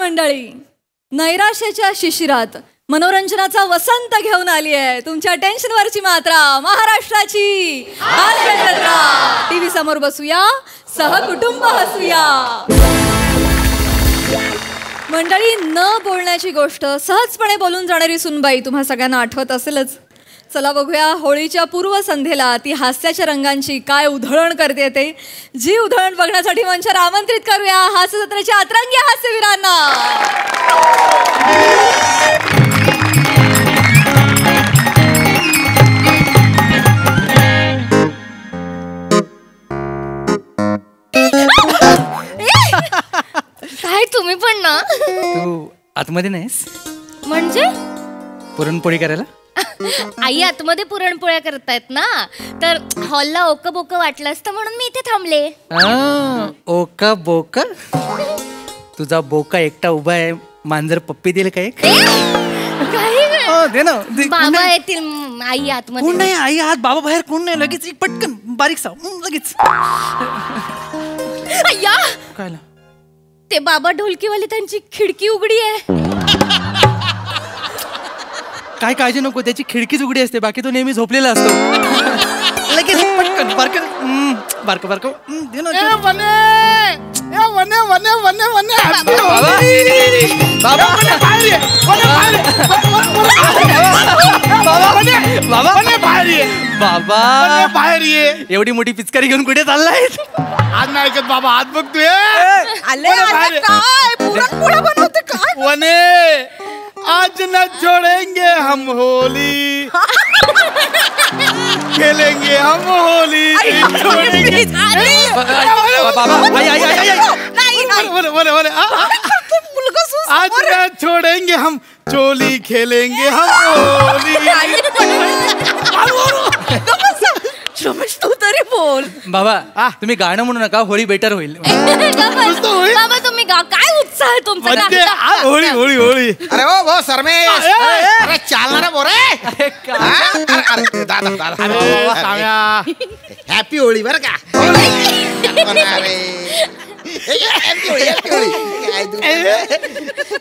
मंडळी, नैराश्याच्या शिशिरात मनोरंजनाचा वसंत घेऊन आली आहे तुमच्या टेन्शनवरची मात्रा, महाराष्ट्राची टीव्ही समोर बसूया, सहकुटुंब हसूया. मंडळी, न बोलण्याची गोष्ट सहजपणे बोलून जाणारी सुनबाई तुम्हा सगळ्यांना आठवत असेलच. चला बघूया होळीच्या पूर्वसंध्येला ती हास्याच्या रंगांची काय उधळण करते ते. जी उधळण बघण्यासाठी मंचावर आमंत्रित करूया हास्य जत्रेच्या अतरंगी हास्यवीरांना. काय तुम्ही पण ना? तू आतमध्ये नाहीस म्हणजे? पुरणपोळी करायला आई आतमध्ये पुरणपोळ्या करतायत ना, तर हॉलला ओक बोक वाटलं असतं म्हणून मी इथे थांबले. ओका बोका? तुझा बोका एकटा उभा आहे, मांजर पप्पी दिले काय? दे ना. बाबा येतील, आई आतमध्ये. कोण नाही, आई आत, बाबा बाहेर, कोण नाही. लगेच एक पटकन बारीक सा लगेच. अय्या, काय ते बाबा ढोलकीवाले, त्यांची खिडकी उघडी आहे. काय काळजी नको, त्याची खिडकीच उघडी असते, बाकी तो नेहमी झोपलेला असतो. लगेच पटकन बारक बारक बाबा बाहेर ये. एवढी मोठी पिचकारी घेऊन कुठे चाललाय? आज नाही ऐकत बाबा, आज बघ तू वने. आज न छोड़ेंगे हम होली, खेलेंगे हम होली. आज न छोड़ेंगे हम चोली, खेलेंगे हम होली. रमेश, तू तरी बोल. बाबा तुम्ही गाणं म्हणू नका, होळी बेटर होईल. बाबा तुम्ही काय उत्साह आहे तुमचा? होळी होळी होळी. अरे हो सरमेश, अरे चालणार बोरे. दादा हॅपी होळी बर का.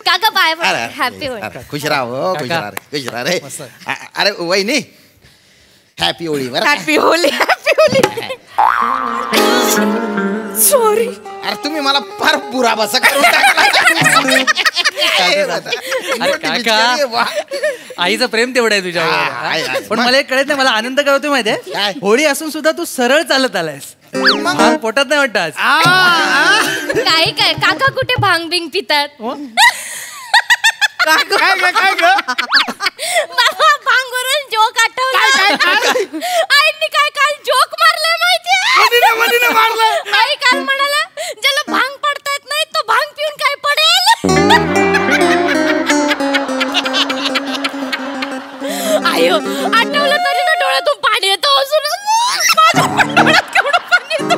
काका पाय हॅपी होळी. खुश राहा, खुश राहा, खुश राहा रे. अरे वहिनी, हॅपी होळी बर. Happy Holy, happy Holy. Sorry. अरे तुम्ही मला फार बुरा बसा करून टाकला. आईचं प्रेम तेवढं आहे तुझ्यावर. पण मला एक कळत नाही, मला आनंद करतोय माहितीये, होळी असून सुद्धा तू सरळ चालत आलायस. पोटात नाही वाटत आज. काय काय काका कुठे भांग बिंग पितात? काय बाबा भांगवरून जोक आठवला. आईने काय काल जोक मारलाय माहितीये? आई काल म्हणाला, ज्याला भांग पडता येत नाही तो भांग पिऊन काय पडेल. आयो आठवलं तरी ना डोळ्यातून पाणी येतं अजून. माझ्या डोळ्यात केवढं पाणी येतं.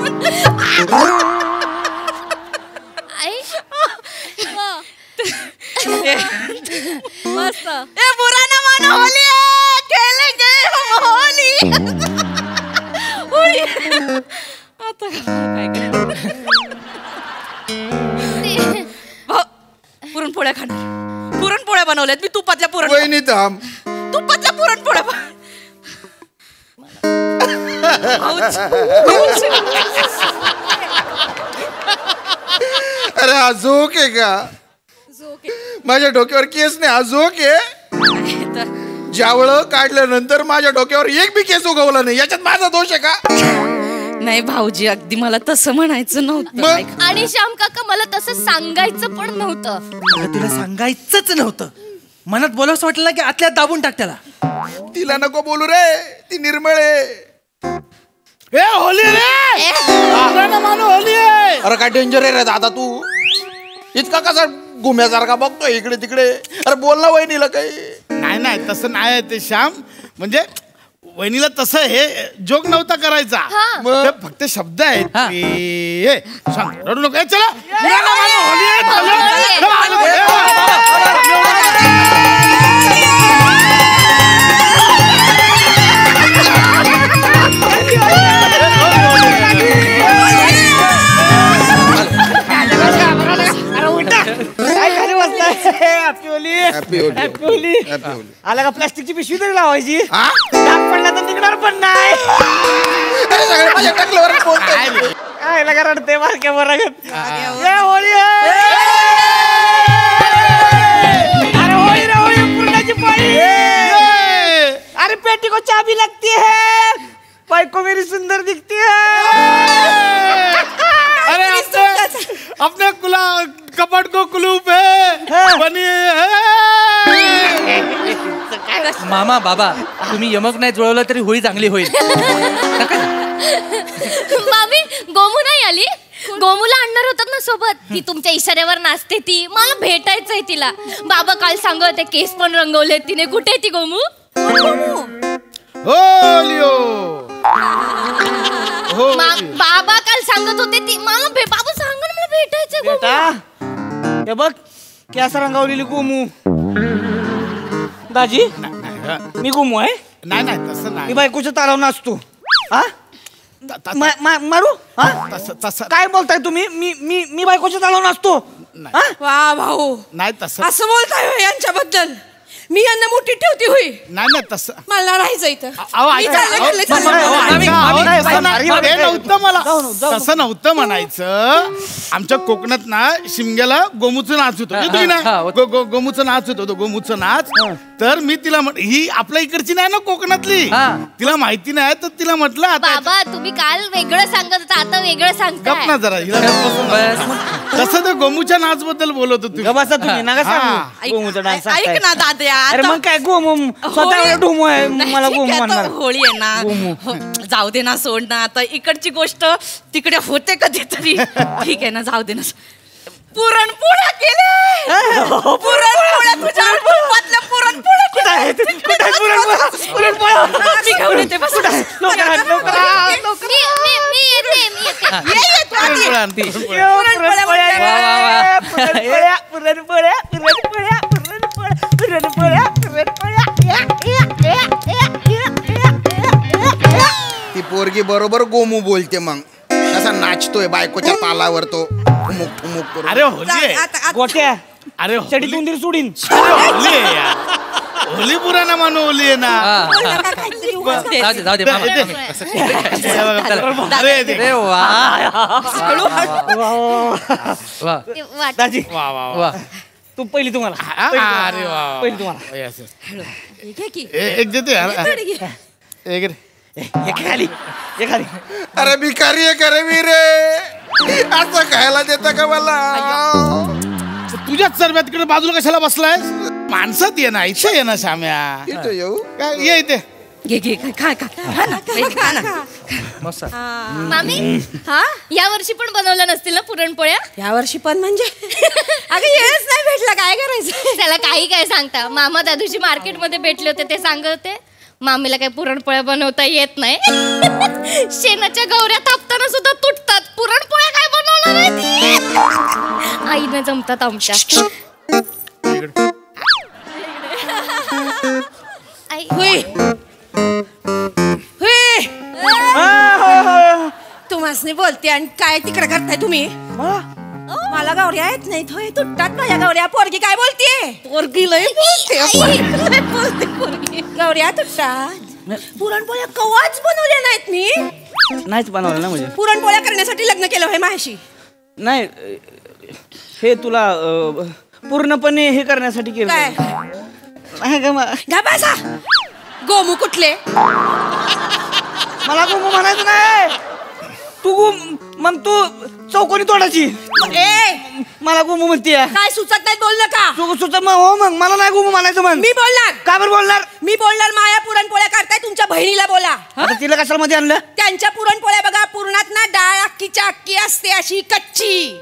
आई मस्त. ए बुरा ना मानो, होली है, खेलेंगे हम होली. होळी. आता काय पुरणपोळ्या खाणार. पुरणपोळ्या बनवल्यात मी, तुपातल्या पुरणपोळ्या. वहिनी थांब. तुपातल्या पुरणपोळ्या. अरे हा जोक आहे का? माझ्या डोक्यावर केस नाही, हा जोक आहे. ज्यावळ काढल्यानंतर माझ्या डोक्यावर एक बी केस उगवला नाही, याच्यात माझा दोष आहे का? नाही भाऊजी, अगदी मला तसं म्हणायचं नव्हतं. आणि श्याम काका, मला तसं सांगायचं पण नव्हतं. तुला सांगायचंच नव्हतं. मनात बोलावंसं वाटलं की आतल्यात दाबून टाक त्याला. तिला नको बोलू रे, ती निर्मळ आहे. होली रे, होली आहे. अरे काय डेंजर आहे रे दादा, तू इतका कसा गुम्यासारखा बघतोय इकडे तिकडे. अरे बोल ना वहिनीला काही. नाही नाही तसं नाही ते श्याम, म्हणजे वहिनीला तसं हे जोक नव्हता करायचा, ते फक्त शब्द आहेत. रडू नको. चला बसलाय happy Holy happy Holy happy Holy happy Holy आला का प्लास्टिकची पिशवी तरी लावायची हा? डाग पडला तर निघणार पण नाही अरे सगळे माझ्या टकल्यावर बोलताय. काय लगा रडते बारक्या बरागत ये होळी अरे होळी रे होळी पूर्णाची पाळी अरे पेटी को चाबी लगती है बायको मेरी सुंदर दिखती है अरे अपने कपट को कुलूप है बनी मामा बाबा तुम्ही यमक नाही जुळवलं तरी होळी चांगली होईल. मामी गोमू नाही आली गोमूला आणणार होतात ना सोबत ती तुमच्या इशाऱ्यावर नाचते ती मला भेटायचंय तिला बाबा काल सांगत होते केस पण रंगवले तिने कुठे आहे ती गोमू होलियो बाबा काल सांगत होते ती मला बाबा सांग ना मला भेटायचंय गोमू. बेटा हे बघ केस रंगावलेली गोमू दाजी मी गोमू आहे नाही नाही तसं मी नाही बायकोच्या तारावर नाचतो हा मारू हा तसं काय बोलताय तुम्ही मी मी मी बायकोच्या तालावर नाचतो हा? वा भाऊ नाही तसं असं बोलताय होय यांच्याबद्दल मी यांना मोठी ठेवती होई नाही नाही तसं मला राहायचं इथं अहो, मी ऐका, चालले, अहो, चालले, चालले. अहो, ऐका, अहो, नाही, तसं नाही, नाही, ते नव्हतं मला जाऊ. तसं नव्हतं म्हणायचं आमच्या कोकणात ना शिमग्याला गोमूचं नाच होतं म्हणजे तुम्ही हा, ना गोमूचं नाच होतं गोमूचं नाच तर मी तिला ही आपल्या इकडची नाही ना कोकणातली हा. तिला माहिती नाही तर तिला म्हटलं आता बाबा तुम्ही काल वेगळं सांगत होता आता वेगळं गप सांगताय ना जरा हिला बस तसं ते गोमूच्या नाच बद्दल बोलत होती ग बसा तुम्ही नका हा. सांगू गोमूचा डान्स ऐक ना दाद्या अरे आता मग काय गोमू स्वतः ढोमू आहे मला गोमू म्हणणार होळी आहे ना हो, जाऊ दे ना सोड ना आता इकडची गोष्ट तिकडे होते कधीतरी ठीक आहे ना जाऊ दे ना पुरणपोळ्या केल्या पुरणपोळ्या तुझ्या अल्बममधल्या पुरणपोळ्या मी घेऊन येते बस मी येते ती पोरगी बरोबर गोमू बोलते मग असा नाचतोय बायकोच्या तालावर तो ठुमुक ठुमुक करून. अरे होली आहे. गोट्या अरे चडीत उंदीर सोडीन होली आहे यार. होली पुराणा मानू होली आहे ना जाऊ दे मामा. अरे दे. अरे वा वा दाजी वा वा वा. वा तू पहिली तुम्हाला अरे वा वा. पहिली तुम्हाला Yes, yes. एक देते यार. एक रे. हे खाली हे खाली अरे भिकारी आहे का रे मी रे असं खायला देता का मला तुझ्याच सर्वात तिकडे बाजूला कशाला बसलाय माणसात ये ना इथे ये ना श्याम्या इथं येऊ काय ये इथे घे खा ना मस्त मामी हा या वर्षी पण बनवल्या नसतील ना पुरणपोळ्या या वर्षी पण म्हणजे अगं येच नाही भेटला काय करायचं त्याला काही काय सांगता मामा त्या दिवशी मार्केटमध्ये भेटले होते ते सांगत होते मामीला काही पुरणपोळ्या बनवता येत नाही शेणाच्या गौऱ्या थापताना सुद्धा तुटतात पुरणपोळ्या काय बनवणार आहे आईने जमतात आमच्या आई हुई तुम्हाला बोलते आणि काय तिकडे करताय तुम्ही मला गौऱ्या येत नाही थोय तुटतात माझ्या गौऱ्या पोरगी काय बोलतीये पोरगी लय बोलते पोरगी गौऱ्या तुटतात पुरणपोळ्या कवाच बनवल्या नाहीत मी नाहीच बनवलं ना म्हणजे पुरणपोळ्या करण्यासाठी लग्न केलं होय माझ्याशी नाही हे तुला पूर्णपणे हे करण्यासाठी केलं काय नाही का गा बसा गोमू कुठले मला गोमू म्हणायचं नाही तू मग तू चौकोनी तोडायची ए मला गोमू म्हणते काय सुचत नाही बोल नका तू सुचत मग हो मग मला नाही गोमू म्हणायचं मग मी बोलणार का बरं बोलणार मी बोलणार माया पुरणपोळ्या करताय तुमच्या बहिणीला बोला आता तिला कशाला मध्ये आणलं त्यांच्या पुरणपोळ्या बघा पुरणात ना डाळ अक्कीच्या अक्की असते अशी कच्ची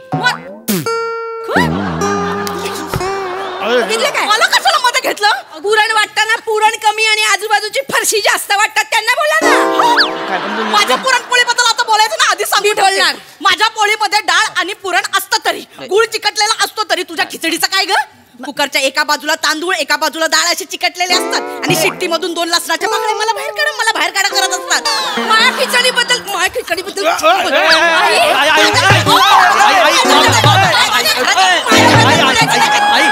बघितलं काय मला कशाला मध्ये घेतलं पुरण वाटताना पुरण कमी आणि आजूबाजूची फरशी जास्त वाटतात त्यांना बोला ना माझ्या पुरणपोळीबद्दल आता बोलायचं ना आधी सांगून बोलणार. माझ्या पोळीमध्ये डाळ आणि पुरण असतं तरी गुळ चिकटलेला असतो तरी तुझ्या खिचडीचं काय ग कुकरच्या एका बाजूला तांदूळ एका बाजूला डाळ असे चिकटलेले असतात आणि शिट्टी मधून 2 लसणाच्या पाकळ्या मला बाहेर काढा करत असतात माझ्या खिचडीबद्दल आई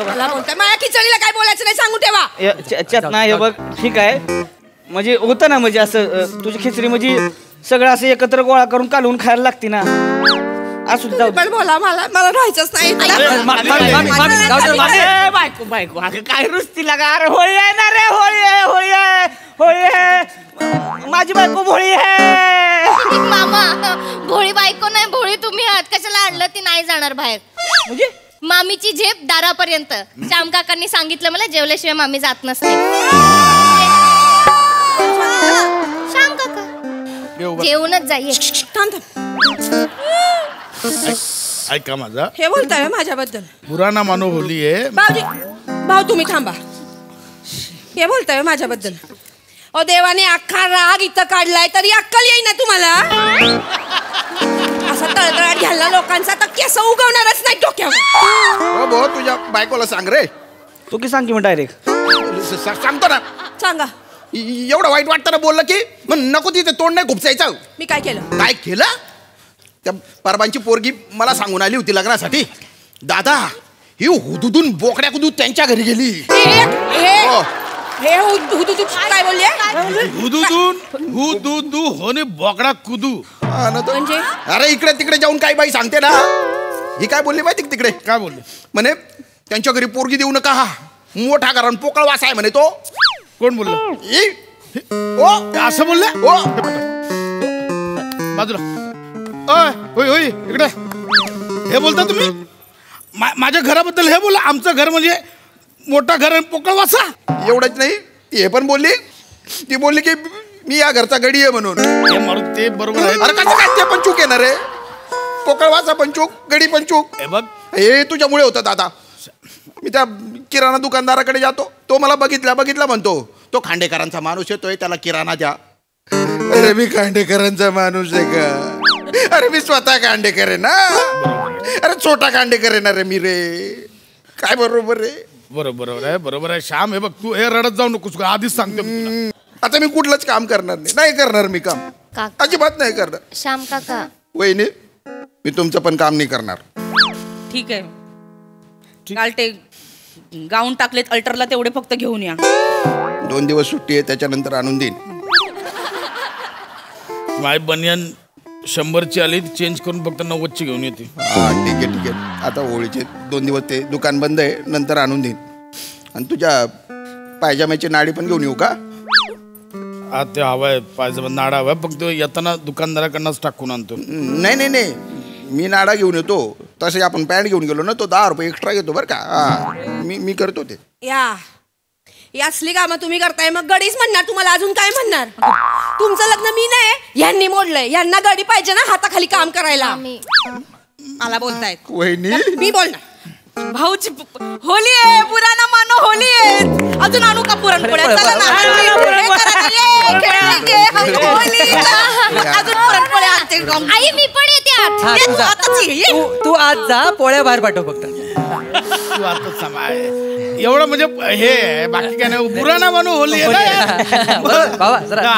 मला बोलताय माझ्या खिचडीला काय बोलायचं नाही सांगून ठेवा. चेतना हे बघ ठीक आहे म्हणजे होतं ना म्हणजे असं तुझी खिचडी म्हणजे सगळं असं एकत्र गोळा करून कालवून खायला लागते ना असू दे, जाऊ दे. पण बोला मला राहायचंच नाही. बायको बायको अगं काय रुसती लागा अरे होळी आहे ना रे होळी आहे होळी आहे होळी आहे माझी बायको भोळी आहे. मामा भोळी बायको नाही भोळी तुम्ही आहात. कशाला आणलं ती नाही जाणार बाहेर. म्हणजे मामीची झेप दारापर्यंत. श्याम काकांनी सांगितलं मला जेवल्याशिवाय मामी जात नसते. श्याम काका जेवणच जाईल. ऐका माझा हे बोलताय माझ्याबद्दल पुराणा मानो होली आहे. भाऊजी भाऊ तुम्ही थांबा. हे बोलताय माझ्याबद्दल. ओ देवाने अख्खा राग इथं काढलाय तरी अक्कल येई ना तुम्हाला. असा तळतळाट घ्यायला लोकांचा तर केस उगवणारच नाही डोक्यावर. भाऊ तुझ्या बायकोला सांग रे. तू की सांग की मग डायरेक्ट सांगतो ना. सांगा एवढं वाईट वाटतं ना बोललं की मग नको तिथे तोंड नाही खुपसायचं. मी काय केलं. काय केलं. त्या परबांची पोरगी मला सांगून आली होती लग्नासाठी. दादा ही हुदुदून बोकड्या कुदून त्यांच्या घरी गेली. हे हुदुदू काय बोलले. हुदुदू होणे बोकडा कुदू म्हणजे अरे इकडे तिकडे जाऊन काय बाई सांगते ना. ही काय बोलली माहिती तिकडे. काय बोलले. म्हणे त्यांच्या घरी पोरगी देऊ नका. हा मोठा कारण पोकळ वास आहे म्हणे तो. कोण बोललं. ओ असं बोलले. ओ बाजूला होय होय इकडे. हे बोलता तुम्ही माझ्या घराबद्दल. हे बोला आमचं घर म्हणजे मोठा घर आहे पोकळ वासा. एवढंच नाही हे पण बोलली. ती बोलली की मी या घरचा गडी आहे म्हणून. हे मारून ते बरोबर आहे. अरे कसं काय ते पण चूक येणार रे. पोकळ वासा पण चूक गडी पण चूक. हे बघ हे तुझ्यामुळे होतं दादा. मी त्या किराणा दुकानदाराकडे जातो. तो मला बघितला म्हणतो तो खांडेकरांचा माणूस येतोय त्याला किराणा द्या. अरे मी खांडेकरांचा माणूस आहे का. अरे मी स्वतः खांडेकर आहे ना. अरे छोटा खांडेकर आहे ना रे मी रे. काय बरोबर रे. बरोबर आहे श्याम. हे बघ तू हे रडत जाऊ नकोस आधीच सांगतो. आता मी कुठलंच काम करणार नाही करणार मी काम काका अजिबात नाही करणार. श्याम काका वहिनी मी तुमचं पण काम नाही करणार. ठीक आहे. काल ते गाऊन टाकलेत अल्टरला तेवढे फक्त घेऊन या. 2 दिवस सुट्टी आहे त्याच्यानंतर आणून देईन. माय बनियन 100ची आली चेंज करून फक्त 90ची घेऊन येते. हा ठीक आहे. आता होळीचे 2 दिवस ते दुकान बंद आहे नंतर आणून देईन. आणि तुझ्या पायजाम्याची नाडी पण घेऊन येऊ का. ते हवाय पायजामा नाडा हवाय फक्त येताना दुकानदाराकडनंच टाकून आणतो. नाही मी नाडा घेऊन येतो. तसे आपण पॅन्ट घेऊन गेलो ना तो 10 रुपये एक्स्ट्रा घेतो बरं का. हा मी करतो ते. या असली कामं तुम्ही करताय मग गडीच म्हणणार तुम्हाला. अजून काय म्हणणार. तुमचं लग्न मी नाही यांनी मोडलंय. यांना गडी पाहिजे ना हाताखाली काम करायला. मला बोलतायत वहिनी मी बोलणार. भाऊची होली आहे पुराणा मानो होली आहे. अजून आणू का पुरणपोळ्या. चला ना अजून पुरणपोळ्या आणते. आई मी पण येते आत. तू आज जा पोळ्या बाहेर पाठव फक्त. तू आता समाय एवढं म्हणजे हे बाकी काय नाही. पुराणा मानो होली आहे ना. बाबा जरा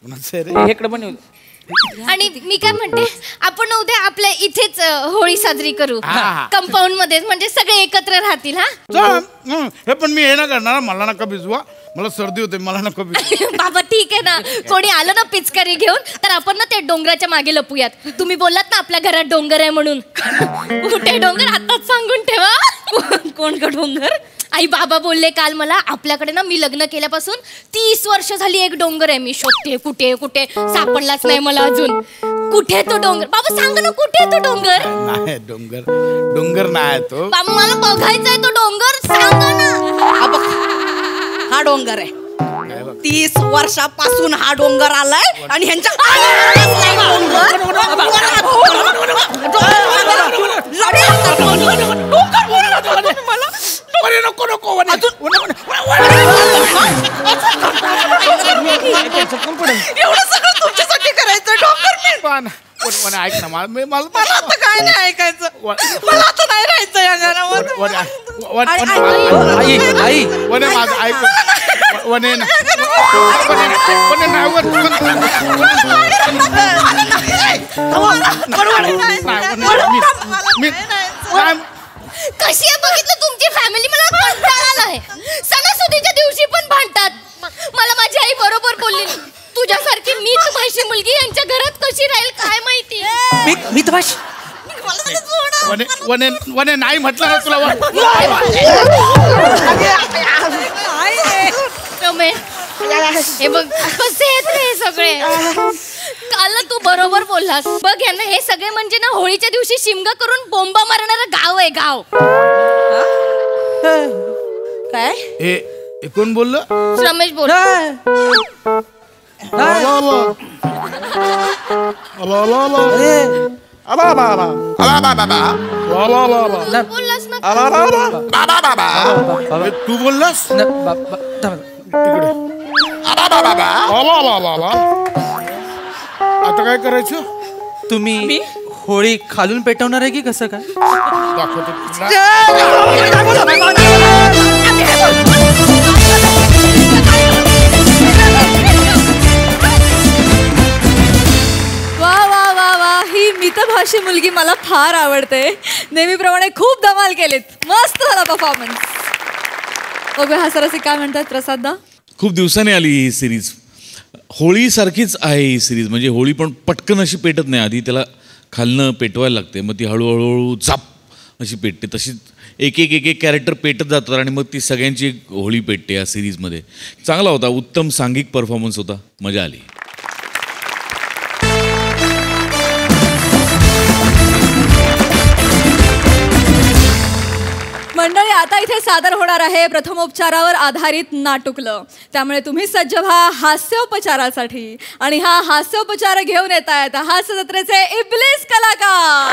मस्त इकडे पण येऊ. आणि मी काय म्हणते आपण उद्या आपल्या इथेच होळी साजरी करू. कंपाऊंड मध्ये म्हणजे सगळे एकत्र राहतील. हे पण मी हे ना करणार. मला नका भिजवा. मला सर्दी होते. मला नका भिजवा. बाबा ठीक आहे ना. कोणी आलं ना पिचकारी घेऊन तर आपण ना ते डोंगराच्या मागे लपूयात. तुम्ही बोललात ना आपल्या घरात डोंगर आहे म्हणून. कुठे डोंगर आताच सांगून ठेवा. कोण का डोंगर. आई बाबा बोलले काल मला आपल्याकडे ना मी लग्न केल्यापासून 30 वर्ष झाली एक डोंगर आहे. मी शोधते कुठे कुठे सापडलाच नाही मला अजून. कुठे तो डोंगर. बाबा सांग ना कुठे तो डोंगर. नाही डोंगर नाही तो. बाबा मला बघायचंय तो डोंगर. सांगा ना. हा डोंगर आहे. 30 वर्षापासून हा डोंगर आलाय आणि ह्यांच्या एवढं सगळं तुमच्यासाठी करायचं डोंगर. ऐक ना मला आता काय नाही ऐकायचं. मला आता नाही राहायचं या घरावर. आई वने माझं ऐक वने ना कशी आहे बघितलं तुमची फॅमिली, मला कंटाळा आलाय. सणासुदीच्या दिवशी पण भांडतात. मला माझी आई बरोबर बोलली, तुझ्यासारखी मितभाषी मुलगी यांच्या घरात कशी राहील काय माहिती. मितभाषी वने नाही म्हटलं ना तुला. हे बघ कसे आहेत रे हे सगळे. काल तू बरोबर बोललास बघ, यांना हे सगळे म्हणजे ना होळीच्या दिवशी शिमगा करून बोंबा मारणारं गाव आहे गाव. काय हे कोण बोललं? रमेश बोल. बोललास ना तू बोललास आता काय करायचं? तुम्ही होळी खालून पेटवणार आहे की कसं काय? वा वा वा वा, ही मितभाषी मुलगी मला फार आवडते. नेहमीप्रमाणे खूप धमाल केलीत. मस्त झाला परफॉर्मन्स. बघूया हा सरसी काय म्हणतात प्रसाददा. खूप दिवसांनी आली ही सिरीज. होळीसारखीच आहे ही सिरीज. म्हणजे होळी पण पटकन अशी पेटत नाही, आधी त्याला खालनं पेटवायला लागते, मग ती हळूहळू झाप अशी पेटते. तशीच एक एक एक एक कॅरेक्टर पेटत जातात आणि मग ती सगळ्यांची एक होळी पेटते या सिरीजमध्ये. चांगला होता, उत्तम सांघिक परफॉर्मन्स होता, मजा आली. मंडळी, आता इथे सादर होणार आहे प्रथमोपचारावर आधारित नाटुकलं. त्यामुळे तुम्ही सज्ज व्हा हास्योपचारासाठी. आणि हा हास्योपचार घेऊन येत आहेत हास्य जत्रेचे इब्लिस कलाकार.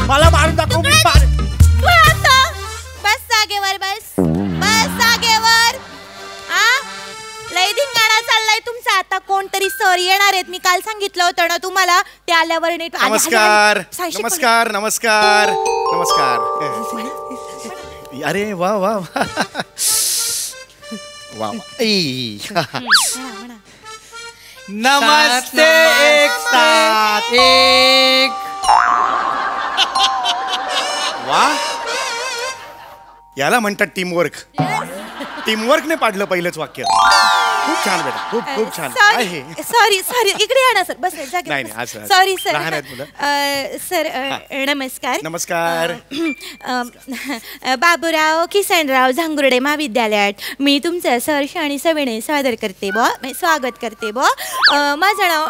मला मारून दाखव. बस जागेवर, बस बस जागेवर. लय धिंगाणा चाललाय तुमचा. आता कोणतरी सर येणार आहेत, मी काल सांगितलं होतं ना तुम्हाला. ते आल्यावर नीट. नमस्कार नमस्कार नमस्कार नमस्कार. अरे वा वा वा. नमस्ते एक साथ एक. वा, याला म्हणतात टीमवर्क. टीमवर्कने पाडलं पहिलंच वाक्य. खूप छान बेटा, खूप खूप छान आहे. सॉरी सॉरी, इकडे या ना सर. बस नाही नाही, असं सॉरी सर. लहान आहेत मुलं. सर नमस्कार. नमस्कार. बाबूराव किसनराव झांगुर्डे महाविद्यालयात मी तुमचं सहर्ष आणि सविनय सादर करते स्वागत करते माझं नाव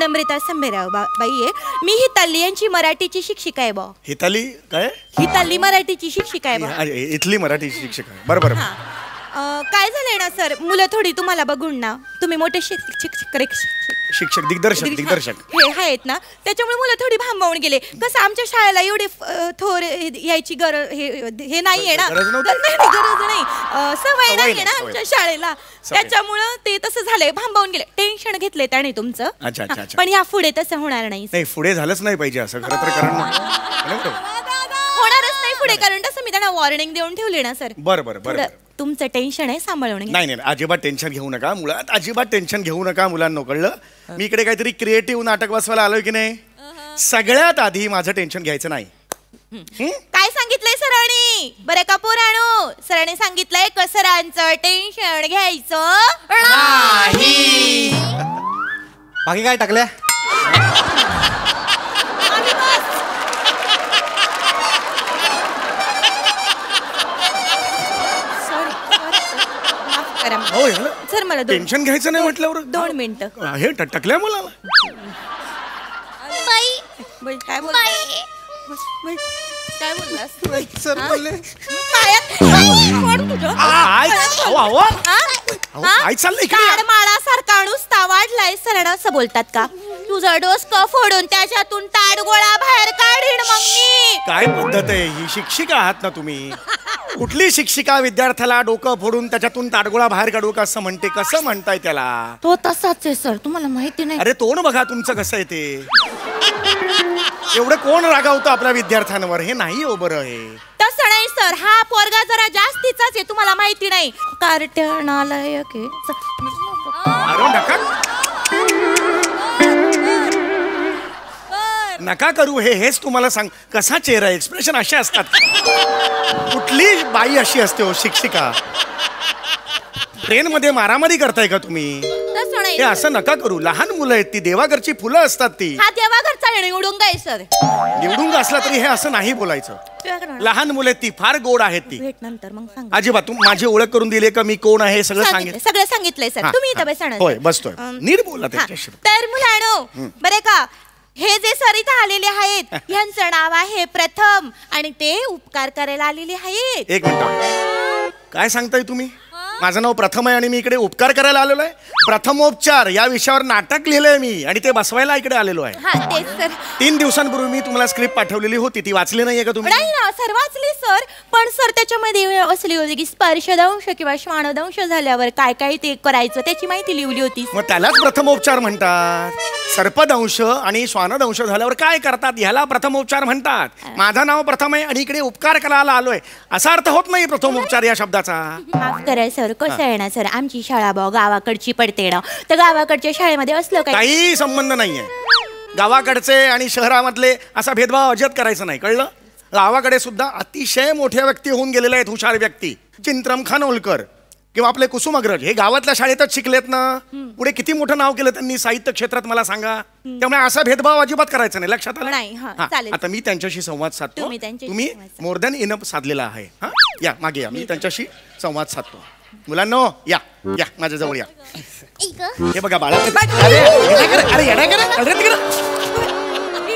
नम्रता संभेराव बाई आहे. मी हिताली यांची मराठीची शिक्षिका आहे हिताली काय? हिताली मराठीची शिक्षिका आहे इथली मराठी शिक्षिका. बरोबर. काय झालंय ना सर, मुलं थोडी तुम्हाला बघून ना, तुम्ही मोठे शिक्षक दिग्दर्शक हे आहेत ना, त्याच्यामुळे मुलं थोडी भांबावून गेले. कसं आमच्या शाळेला एवढे थोर यायची गरज हे नाहीये ना. गरज नाही, सवय नाहीये ना आमच्या शाळेला. त्याच्यामुळं ते तसं झालंय, भांबावून गेले. टेन्शन घेतलंय त्याने तुमचं. पण या पुढे तसं होणार नाही. पुढे झालंच नाही पाहिजे असं खरं तर. कारण होणारच नाही पुढे, कारण तसं मी त्यांना वॉर्निंग देऊन ठेवली ना सर. बरं. तुमचं टेन्शन आहे, सांभाळून घ्या. नाही, अजिबात टेन्शन घेऊ नका मुलात, अजिबात टेन्शन घेऊ नका मुलांनो. कळलं? मी इकडे काहीतरी क्रिएटिव्ह नाटक बसवायला आलोय की नाही. सगळ्यात आधी माझं टेन्शन घ्यायचं नाही. काय सांगितलंय सरांनी बरं का पोरांनो? सरांनी सांगितलंय सरांचं टेन्शन घ्यायचं नाही. बाकी काय टाकल्या? सर मला टेन्शन घ्यायचं नाही म्हटल्यावर 2 मिनिटं. हे टकल्या मुलाला. बाई काय बोललास? सर बोलले काय चाललंय? माळासारखा नुसता वाढलाय सरांना असं बोलतात का? तुझा डोसका फोडून त्याच्यातून ताडगोळा बाहेर काढीन मग मी. काय पद्धत आहे ही? शिक्षिका आहात ना तुम्ही? कुठली शिक्षिका विद्यार्थ्याला डोकं फोडून त्याच्यातून ताडगोळा बाहेर काढू का असं म्हणते? कसं म्हणताय त्याला? तो तसाच आहे सर, तुम्हाला माहिती नाही. अरे तोंड बघा तुमचं कसं आहे ते. एवढं कोण रागावतं आपल्या विद्यार्थ्यांवर? हे नाही हो बरं हे. तसं नाही सर, हा पोरगा जरा जास्तीचाच आहे, तुम्हाला माहिती नाही. कार्टनालयक अरे नका करू हे. हेच तुम्हाला सांग, कसा चेहरा, एक्सप्रेशन असे असतात. कुठली बाई अशी असते हो शिक्षिका? ट्रेन मध्ये मारामारी करताय का तुम्ही? तसं नाही. हे असं नका करू. लहान मुलं आहेत ती, देवाघरची फुलं असतात ती. हा देवाघरचा निवडून आहे सर. निवडून असला तरी हे असं नाही बोलायचं. लहान मुलं आहेत ती, फार गोड आहेत ती. भेट नंतर मग सांग. अजिबात. तू माझी ओळख करून दिली का? मी कोण आहे सगळं सांगितलं. सगळं सांगितलंय सर. तुम्ही इथं बसा ना. होय बसतोय. नीट बोला त्यांच्याशी. तर मुलांनो बरे का, हे जे सर इथं आलेले आहेत यांचं नाव आहे प्रथम आणि ते उपकार करायला आलेले आहेत. एक मिनिट, काय सांगताय तुम्ही? माझं नाव प्रथम आहे आणि मी इकडे उपकार करायला आलेलो आहे. प्रथमोपचार या विषयावर नाटक लिहिलंय मी आणि ते बसवायला इकडे आलेलो आहे. हा तेच सर. 3 दिवसांपूर्वी मी तुम्हाला स्क्रिप्ट पाठवलेली होती, ती वाचली नाहीये का तुम्ही? नाही ना सर, वाचली सर. पण सर त्याच्यामध्ये असली होती की स्पर्शदंश किंवा श्वानदंश झाल्यावर काय काय ते करायचं त्याची माहिती लिहिली होती. मग त्यालाच प्रथमोपचार म्हणतात. सर्पदंश आणि श्वानदंश झाल्यावर काय करतात ह्याला प्रथमोपचार म्हणतात. माझं नाव प्रथम आहे आणि इकडे उपकार करायला आलोय असा अर्थ होत नाही प्रथमोपचार या शब्दाचा. माफ करा सर, कसं आहे ना सर, आमची शाळा गावाकडची पडते ना, तर गावाकडच्या शाळेमध्ये असलं काही संबंध नाहीये. गावाकडचे आणि शहरामधले असा भेदभाव अजिबात करायचा नाही, कळलं? गावाकडे सुद्धा अतिशय मोठ्या व्यक्ती होऊन गेलेल्या आहेत, हुशार व्यक्ती. चिंत्रम खानोलकर किंवा आपले कुसुमाग्रज हे गावातल्या शाळेतच शिकलेत ना. पुढे किती मोठं नाव केलं त्यांनी साहित्य क्षेत्रात मला सांगा. त्यामुळे असा भेदभाव अजिबात करायचा नाही, लक्षात आलं? नाही. आता मी त्यांच्याशी संवाद साधतो. तुम्ही मोर दॅन इनफ साधलेला आहे. हा या मागे या, मी त्यांच्याशी संवाद साधतो. मुलांनो या या माझ्या जवळ या. हे बघा बाळा,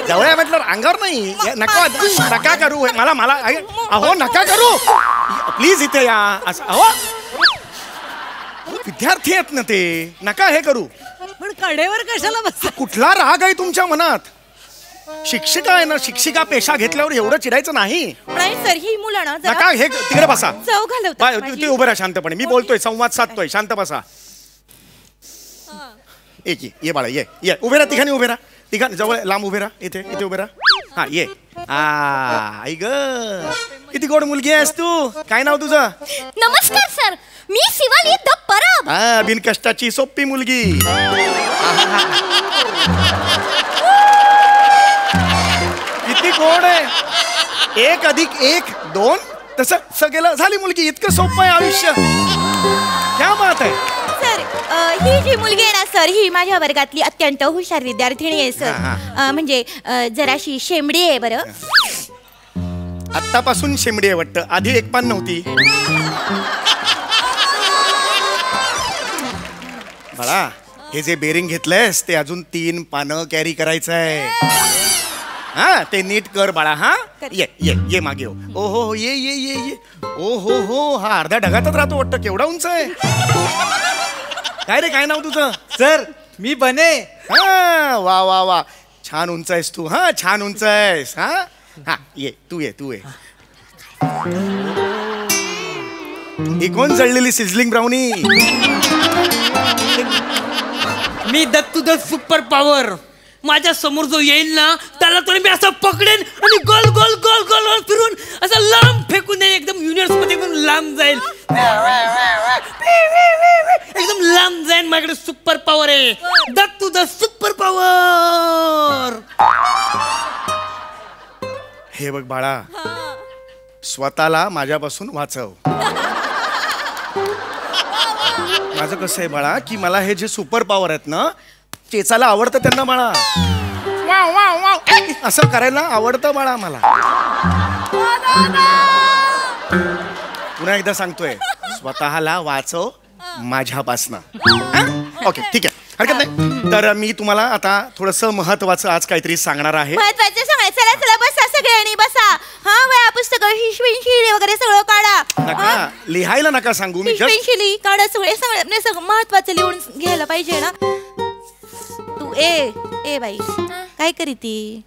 जवळ म्हटलं अंगावर नाही. नका नका करू मला मला अहो नका करू प्लीज, इथे या. असं अहो विद्यार्थी आहेत ना ते, नका हे करू. पण कडेवर कशाला बस? कुठला राग आहे तुमच्या मनात? शिक्षिका आहे ना, शिक्षिका पेशा घेतल्यावर एवढं चिडायचं नाही. नाही सर, ही मुलं ना नका हे तिकडे बसा. चव घालवतात. ते उभं राहा शांतपणे, मी बोलतोय, संवाद साधतोय, शांत बसा. एक ये बाळा, ये ये उभे राहा. तिघांनी उभे राहा. तिघां जवळ लांब उभे राहा. इथे इथे उभे राहा. हा ये. आई ग, किती गोड मुलगी आहेस तू. काय नाव तुझं? नमस्कार sir, me Shivali the Parab. हा, बिनकष्टाची सोपी मुलगी. किती गोड आहे. 1 + 1 2 तसं गेलं, झाली मुलगी. इतकं सोपं आहे आयुष्य. क्या बात आहे. सर ही जी मुलगी आहे ना सर, ही माझ्या वर्गातली अत्यंत हुशार विद्यार्थिनी आहे सर. म्हणजे जराशी शेंबडी आहे बरं. आत्तापासून शेंबडी आहे वाटतं, आधी एक पान नव्हती. बाळा, हे जे बेरिंग घेतलंयस ते अजून 3 पानं कॅरी करायचं आहे. हा ते नीट कर बाळा. हा ये ये ये मागे हो. ओ हो ये ये ये ये. ओ हो हो, हा अर्ध्या ढगातच राहतो वाटतं. केवढा उंच आहे. काय रे, काय नाव तुझं? सर मी बने. हा वा वा वा, छान उंच आहेस तू. हा छान उंच आहेस. हा हा ये तू ये तू ये. ही कोण जळलेली सिझलिंग ब्राउनी? मी दत्तू द सुपर पॉवर. माझ्या समोर जो येईल ना त्याला तो मी असं पकडेन आणि गोल गोल गोल गोल गोल फिरून असं लांब फेकून देईन. एकदम युनिवर्स मध्ये एकदम लांब जाईल. एकदम लांब जाईन. माझ्याकडे सुपर पॉवर आहे. Dattu the super power. हे बघ बाळा, स्वतःला माझ्यापासून वाचव. माझं कसं आहे बाळा की मला हे जे सुपर पॉवर आहेत ना, चेचाला आवडतं त्यांना बाळा. वाव वाव वाव असं करायला आवडतं बाळा मला. पुन्हा एकदा सांगतोय, स्वतःला वाचव माझ्यापासनं. ओके ठीक आहे, हरकत नाही. तर मी तुम्हाला आता थोडंसं महत्वाचं आज काहीतरी सांगणार आहे. महत्वाचं सांगायचं. चला चला बसा सगळ्यांनी बसा. हा वया पुस्तकं हिशवी वगैरे सगळं काढा. नका लिहायला नका सांगू. मी हिशवी काढा सगळं महत्वाचं लिहून घ्यायला पाहिजे ना. तू ए बाई काय करीती?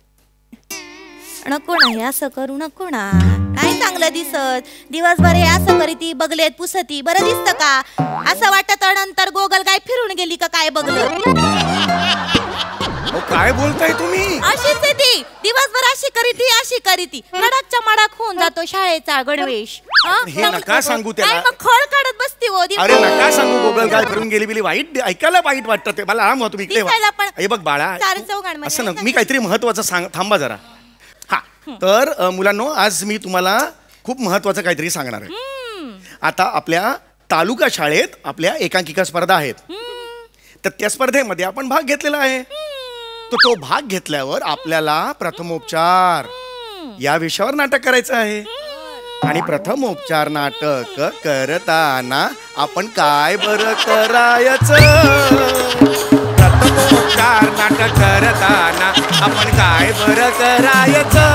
नको ना हे असं करू नको ना. नाही चांगलं दिसत. दिवसभर हे असं करीती, बगलेत पुसती. बरं दिसतं का? असं वाटत नंतर गोगल काय फिरून गेली का काय बघलं. काय बोलताय तुम्ही? अशीच आहे ती, दिवसभर अशी करीती मडाकच्या मडाक होऊन जातो शाळेचा गणवेश. हे नका सांगू त्याला. काय मग खळ काढत बसती हो अरे नका सांगू, गोगल काय फिरून गेली बिली वाईट ऐकायला वाईट वाटतं ते मला. आराम तुम्ही इकडे दिसायला पण हे बघ बाळा, चार चौघांमध्ये असं ना आहे मी काहीतरी महत्वाचं सांग, थांबा जरा. हा तर मुलांनो, आज मी तुम्हाला खूप महत्वाचं काहीतरी सांगणार आहे. आता आपल्या तालुका शाळेत आपल्या एकांकिका स्पर्धा आहेत. तर त्या स्पर्धेमध्ये आपण भाग घेतलेला आहे. तो भाग घेतल्यावर आपल्याला प्रथमोपचार या विषयावर नाटक करायचं आहे. आणि प्रथमोपचार नाटक करताना आपण काय बरं करायचं? प्रथमोपचार नाटक करताना आपण काय बरं करायचं?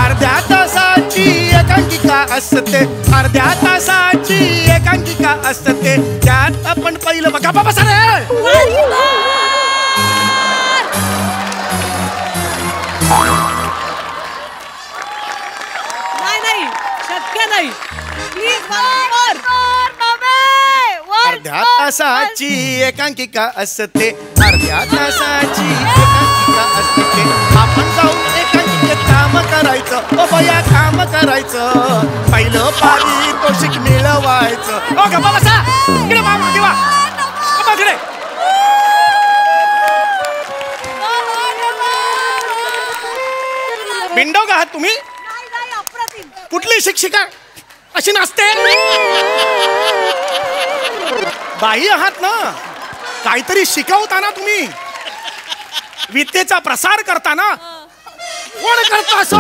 अर्ध्या तासाची एकांकिका असते, अर्ध्या तासाची एकांकिका असते. त्यात आपण पहिलं बघा बाबा सर नाही शक्य नाही. अर्ध्या तासाची एकांकिका असते, अर्ध्या तासाची एकांकिका असते. आपण जाऊन एकांकिकेत काम करायचं, ओ बया काम करायचं. पहिलं पारितोषिक मिळवायचं. ओ ग बाबा सा इकडे मामा देवा बाबा इकडे. बिंडो का आहात तुम्ही? कुठली शिक्षिका अशी नसते? बाई आहात ना, काहीतरी शिकवताना तुम्ही, विद्येचा प्रसार करताना कोण करतो असं?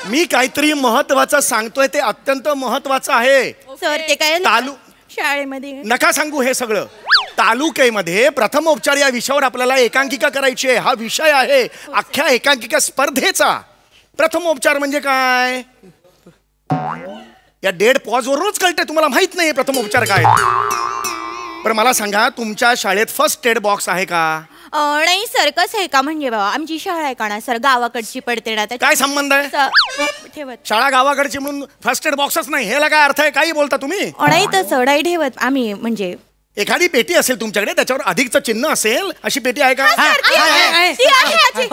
मी काहीतरी महत्वाचं सांगतोय, ते अत्यंत महत्वाचं आहे. सर ते काय तालु शाळेमध्ये नका सांगू हे सगळं. तालुक्यामध्ये प्रथमोपचार या विषयावर आपल्याला एकांकिका करायची आहे. हा विषय आहे अख्ख्या एकांकिका स्पर्धेचा. प्रथमोपचार म्हणजे काय? या डेड पॉज वरूनच कळतंय तुम्हाला माहित नाही प्रथमोपचार काय. पण मला सांगा, तुमच्या शाळेत फर्स्ट एड बॉक्स आहे का? नाही सर, कसं आहे का म्हणजे बाबा आमची शाळा आहे का ना सर, गावाकडची पडते ना. काय संबंध आहे? ठेवत शाळा गावाकडची म्हणून फर्स्ट एड बॉक्सच नाही, ह्याला काय अर्थ आहे? काही बोलता तुम्ही? नाही तसं नाही ठेवत आम्ही. म्हणजे एखादी पेटी असेल तुमच्याकडे, त्याच्यावर अधिकचं चिन्ह असेल, अशी पेटी आहे का?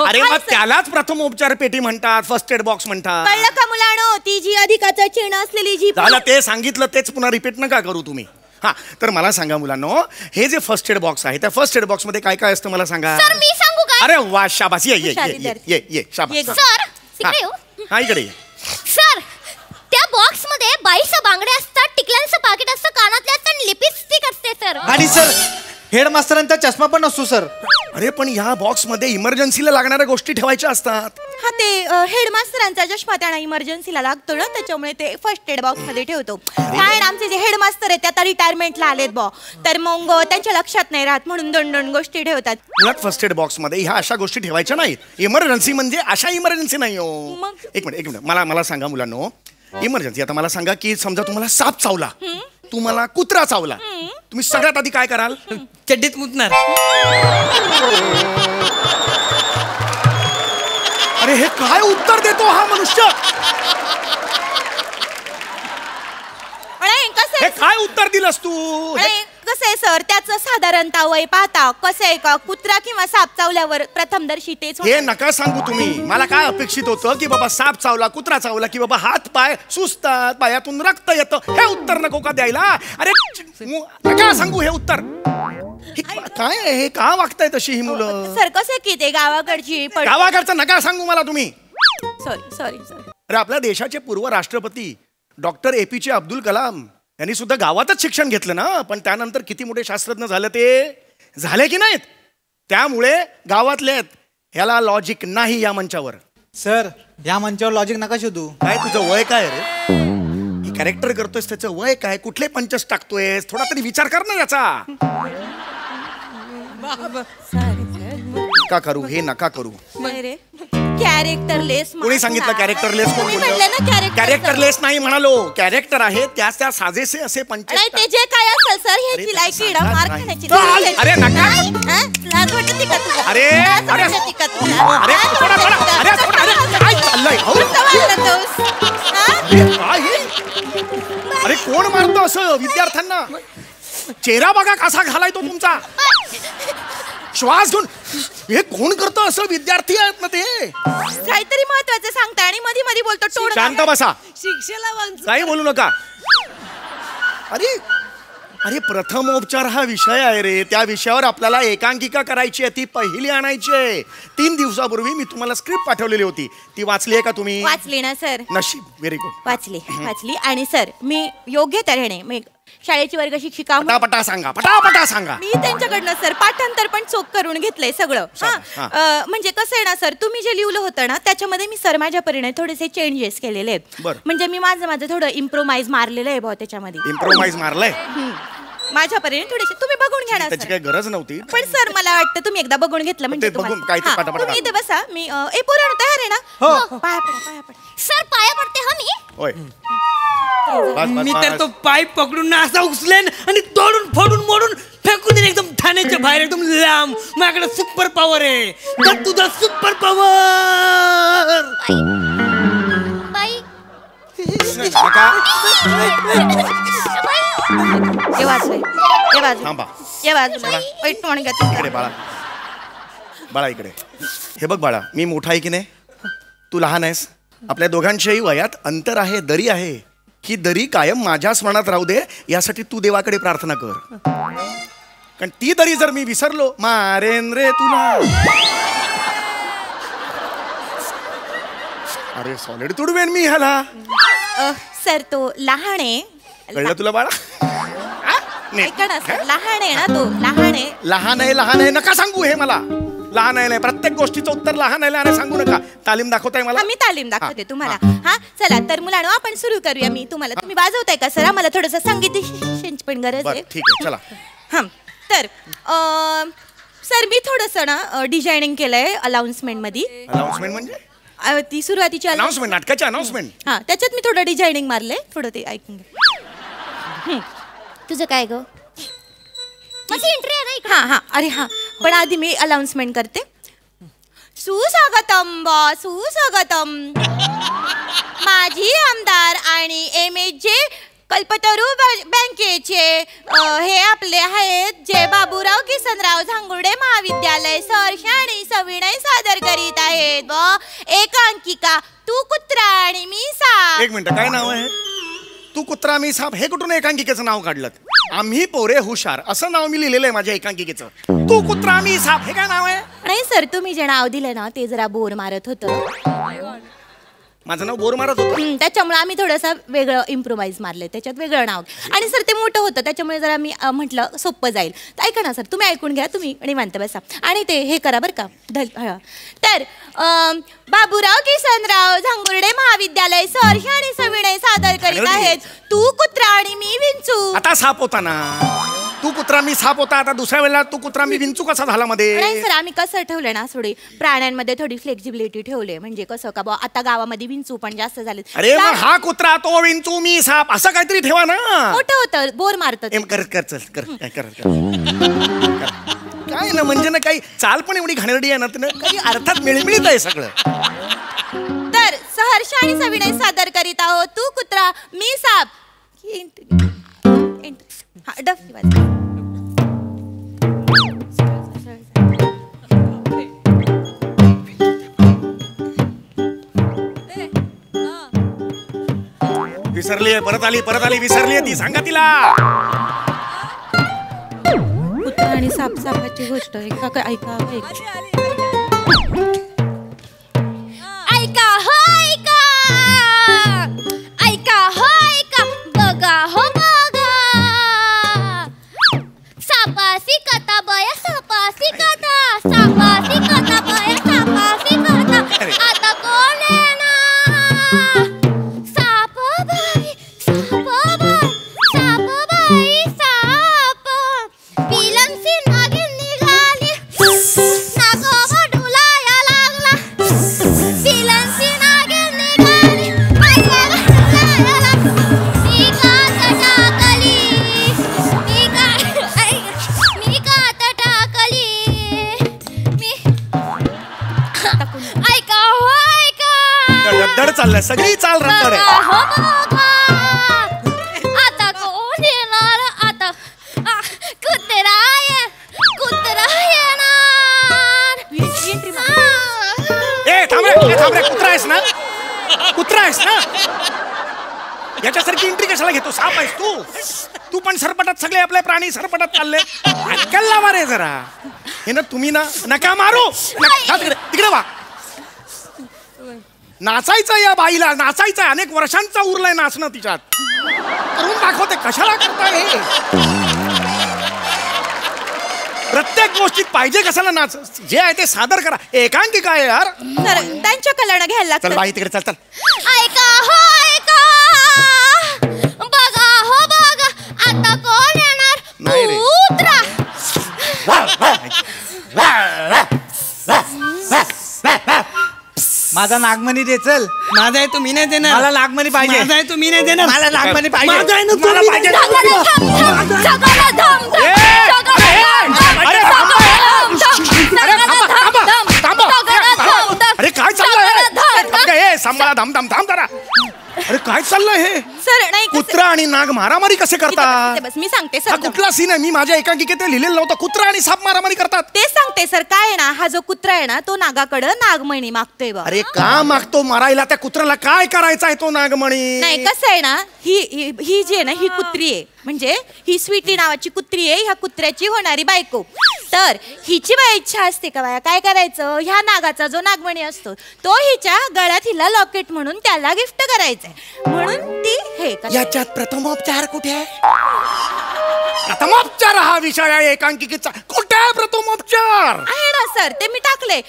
अरे मग त्यालाच प्रथमोपचार पेटी म्हणतात, फर्स्ट एड बॉक्स म्हणतात. कळलं का मुलांनो? ती जी अधिकाचं चिन्ह असलेली जी झालं ते सांगितलं, तेच पुन्हा रिपीट नका करू तुम्ही. हा तर मला सांगा मुलांनो, हे जे फर्स्ट एड बॉक्स आहे त्या फर्स्ट एड बॉक्स मध्ये काय काय असतं मला सांगा. सर मी सांगू का? अरे वा शाबास, ये ये ये ये ये शाबास. सर इकडे येऊ. हा इकडे ये. सर त्या बॉक्स मध्ये 22 बांगड्या असतात, टिकल्यांचं पाकिट असतं, कानातले असतात, लिपस्टिक असते सर. आणि सर हेडमास्टरांचा चष्मा पण असतो सर. अरे पण ह्या बॉक्स मध्ये इमर्जन्सीला लागणाऱ्या गोष्टी ठेवायच्या असतात. हा ते हेडमास्टरांचा चष्मा त्यांना इमर्जन्सीला लागतो ना, त्याच्यामुळे ते फर्स्ट एड बॉक्स मध्ये ठेवतो. काय आमचे जे हेडमास्टर आहेत ते आता रिटायरमेंटला आलेत बॉ, तर मग त्यांच्या लक्षात नाही राहत म्हणून दोन दोन गोष्टी ठेवतात. मुळात फर्स्ट एड बॉक्स मध्ये ह्या अशा गोष्टी ठेवायच्या नाहीत. इमर्जन्सी म्हणजे अशा इमर्जन्सी नाही हो. एक मिनिट मला सांगा मुलांनो, इमर्जन्सी आता मला सांगा की समजा तुम्हाला साप चावला, तुम्हाला कुत्रा चावला, तुम्ही सगळ्यात आधी काय कराल? चड्डीत मुतणार. अरे हे काय उत्तर देतो हा मनुष्य? हे काय उत्तर दिलंस तू? कसं आहे सर, त्याचं साधारणतः वय पाहता कसं आहे का, कुत्रा किंवा साप चावल्यावर प्रथमदर्शी तेच हे नका सांगू तुम्ही. मला काय अपेक्षित होतं की बाबा साप चावला, कुत्रा चावला की बाबा हात पाय सुजतात, पायातून रक्त येतं, हे उत्तर नको का द्यायला? अरे नका सांगू हे उत्तर. काय आहे हे? का वागताय तशी ही मुलं? सर कसं की ते गावाकडची गावाकडचं नका सांगू मला तुम्ही. सॉरी. अरे आपल्या देशाचे पूर्व राष्ट्रपती डॉक्टर APJ अब्दुल कलाम यांनी सुद्धा गावातच शिक्षण घेतलं ना, पण त्यानंतर किती मोठे शास्त्रज्ञ झाले ते झाले की नाहीत? त्यामुळे गावातले ह्याला लॉजिक नाही या मंचावर. सर या मंचावर लॉजिक नका शोधू. काय तुझं वय काय रे? कॅरेक्टर करतोयस त्याचं वय काय? कुठले पंचस टाकतोयस? थोडा तरी विचार कर ना याचा. नका करू हे, नका करू. कॅरेक्टरलेस. कोणी सांगितलं कॅरेक्टरलेस? कोण तुम्ही म्हणले ना कॅरेक्टर. कॅरेक्टरलेस नाही म्हणालो, कॅरेक्टर आहे त्या साजेसे असे नाही ते जे काय असेल सर हे तिला किडा मार खाण्याची. अरे नका. लाज वाटते का तुला? अरे अरे सोडा सोडा. अरे सोडा. अरे काय चाललंय? अरे कोण मारतो असं विद्यार्थ्यांना? चेहरा बघा कसा घालाय तो तुमचा. श्वास घेऊन हे कोण करतो असं? विद्यार्थी आहेत ना ते. काहीतरी महत्वाचं सांगता आणि मध्ये मध्ये बोलतो. टोळ. शांत बसा. शिक्षेला काही बोलू नका. अरे अरे प्रथमोपचार हा विषय आहे रे. त्या विषयावर आपल्याला एकांकिका करायची आहे. ती पहिली आणायची आहे. 3 दिवसापूर्वी मी तुम्हाला स्क्रिप्ट पाठवलेली होती. ती वाचली आहे का तुम्ही? वाचली ना सर. नशीब. Very good. वाचली. आणि सर मी योग्य तऱ्हेने मी शाळेची वर्ग शिक्षिका पटापटा सांगा. मी त्यांच्याकडनं सर पाठांतर पण चोख करून घेतलंय सगळं. म्हणजे कसं आहे ना सर, तुम्ही जे लिहिलं होतं ना त्याच्यामध्ये मी सर माझ्या परीने थोडेसे चेंजेस केलेले आहेत. म्हणजे मी माझं थोडं इम्प्रोमाइज मारलेलं आहे भाऊ त्याच्यामध्ये. इम्प्रोमाइज मारलंय माझ्या परीने थोडेसे. तुम्ही बघून घ्या ना. त्याची काही गरज नव्हती. पण सर मला वाटतं तुम्ही एकदा बघून घेतलं म्हणजे तुम्ही इथे बसा. मी पुराण तयार आहे ना? पाया पडा. सर पाया पडते हा मी. होय. मी तर तो पाईप पकडून ना असा उचलेन आणि तोडून फोडून मोडून फेकून देईन एकदम ठाण्याच्या बाहेर एकदम लांब. माझ्याकडे सुपर पॉवर आहे. तर तुझा सुपर पॉवर. बाई इकडे बाळा इकडे. हे बघ बाळा, मी मोठा आहे की नाही, तू लहान आहेस. आपल्या दोघांच्याही वयात अंतर आहे, दरी आहे. ही दरी कायम माझ्या स्मरणात राहू दे यासाठी तू देवाकडे प्रार्थना कर. कारण ती दरी जर मी विसरलो, मारेन रे तुला. अरे सॉलिड तुडवेन मी ह्याला. सर तो लहान आहे. कळलं तुला बाळा? ऐका ना सर, लहान आहे ना तो. लहान आहे नका सांगू हे मला. लहान आहे नाही, प्रत्येक गोष्टीचं उत्तर लहान आहे सांगू नका. तालीम दाखवताय मला? मी तालीम दाखवते तुम्हाला. हा चला तर मुलांनो आपण सुरू करूया. मी तुम्ही वाजवताय का सर? आम्हाला थोडंसं संगीत शिक्षणाची पण गरज आहे. ठीक आहे चला. हा तर सर मी थोडंसं ना डिझायनिंग केलंय अनाउन्समेंट मध्ये. अनाउन्समेंट म्हणजे ती सुरुवातीची अनाउन्समेंट, नाटकाची अनाउन्समेंट. हा त्याच्यात मी थोडं डिझायनिंग मारलंय. थोडं ते ऐकून घ्या. तुझं काय ग? माझी एंट्री आहे ना इकडे. हा अरे हा पण आधी मी अनाउन्समेंट करते. सुस्वागतम सुस्वागतम. माजी आमदार आणि MA कल्पतरू बँकेचे हे आपले आहेत जे बाबूराव किसनराव झांगुर्डे महाविद्यालय सहर्ष आणि सविनय सादर करीत आहेत. एकांकिका तू कुत्रा आणि मी साप. एक मिनिट, काय नाव आहे? तू कुत्रा मी साप. हे कुठून एकांकिकेचं नाव काढलं? आम्ही पोरे हुशार असं नाव मी लिहिलेलं आहे माझ्या एकांकिकेचं. तू कुत्रा मी साप हे काय नाव आहे? नाही सर, तुम्ही जे नाव दिलं ना ते जरा बोर मारत होतं. माझं नाव बोर मारत होतं. त्याच्यामुळे आम्ही थोडंसं वेगळं इम्प्रोवाइज मारलंय. त्याच्यात वेगळं नाव. आणि सर ते मोठं होतं त्याच्यामुळे जरा मी म्हटलं सोपं जाईल. तर ऐका ना सर, तुम्ही ऐकून घ्या. तुम्ही निवांत बसा आणि ते हे करा बरं का. तर बाबूराव किसनराव झांगुर्डे महाविद्यालय सहर्ष आणि सविनय सादर करीत आहेत. तू कुत्रा आणि मी विंचू. आता साप होता ना. तू कुत्रा मी साप होता. आता दुसऱ्या वेळेला तू कुत्रा मी विंचू कसा झाला मध्ये? नाही सर, आम्ही कसं ठेवलं ना, थोडी प्राण्यांमध्ये थोडी फ्लेक्झिबिलिटी ठेवले. म्हणजे कसं का बा आता गावामध्ये विंचू पण जास्त झाले. अरे मग हा कुत्रा तो विंचू मी साप असं काहीतरी ठेवा ना. मोठं होतं बोर मारतं. कर काय ना म्हणजे ना काही चाल पण एवढी घाणेरडी आहे ना, काही अर्थात मिळमिळीत आहे सगळं. तर सहर्ष आणि सविनय सादर करीत आहोत तू कुत्रा मी साप. विसरली परत आली विसरली ती. सांगा तिला. कुत्रा आणि साप सापाची गोष्ट ऐका. ऐका हो ऐका. ऐका हो ऐका. बघा हो बघा. सापासी कथा बया सापासी कथा. सापासी कथा बया सापासी कथा. आता कोण येणार? साप बाई साप. विलनसी नागिन निघाली. नागोबा डुलाया लागला. सगळी चाल रंगड आहे. हो बघा, आता कोण येणार आता कुत्रा येणार. ए थांब रे, कुत्रा आहेस ना, कुत्रा आहेस ना, याच्यासारखी एंट्री कशाला घेतो? साप आहेस तू पण सरपटात, सगळे आपले प्राणी सरपटात चालले. अक्कल लावा रे जरा. हे ना तुम्ही ना नका मारू, तिकडे वा. नाचायचं या बाईला, नाचायचं. अनेक वर्षांचा उरलाय नाचणं तिच्यात. करून दाखवते, कशाला करताय हे? प्रत्येक गोष्टीत पाहिजे कशाला नाच? जे आहे ते सादर करा. एकांकिका आहे यार. सर त्यांच्या कलानं घ्यायला लागतं. चल बाई तिकडे, चल चल. ऐका हो ऐका, बघा हो बघा, आता कोण येणार? नाही रे. कुत्रा. माझा नागमणी दे. चल, माझा आहे तो मी नाही देणार. मला नागमणी पाहिजे. माझा आहे तो मी नाही देणार. मला नागमणी पाहिजे. माझा आहे ना तो मला मी पाहिजे. नाही देणार. अरे काय चाललंय? सांभाळा, धाम धाम धाम जरा. अरे काय चाललंय हे? सर नाही कुत्रा आणि नाग मारामारी कसे करतात? बस मी सांगते हा सर. कुठला सीन आहे? मी माझ्या एकांकिकेत लिहिलेलं नव्हतं. कुत्रा आणि साप मारामारी करतात. तेच सांगते सर. काय आहे ना, हा जो कुत्रा आहे ना, तो नागाकडं नागमणी मागतोय बा. अरे का मागतो मारायला? त्या कुत्र्याला काय करायचा आहे तो नागमणी? नाही, कसं आहे ना, ही जी आहे ना, ही कुत्री आहे. म्हणजे ही स्वीटी नावाची कुत्री आहे. ह्या कुत्र्याची होणारी बायको. तर हिची बाई इच्छा असते का बाया, काय करायचं? ह्या नागाचा जो नागमणी असतो तो हिच्या गळ्यात हिला लॉकेट म्हणून त्याला गिफ्ट करायचंय. म्हणून ती हे याच्यात प्रथमोपचार कुठे आहे? प्रथमोपचार हा विषय आहे एकांकिकेचा. कुठे आहे प्रथमोपचार? आहे ना सर, ते मी टाकले.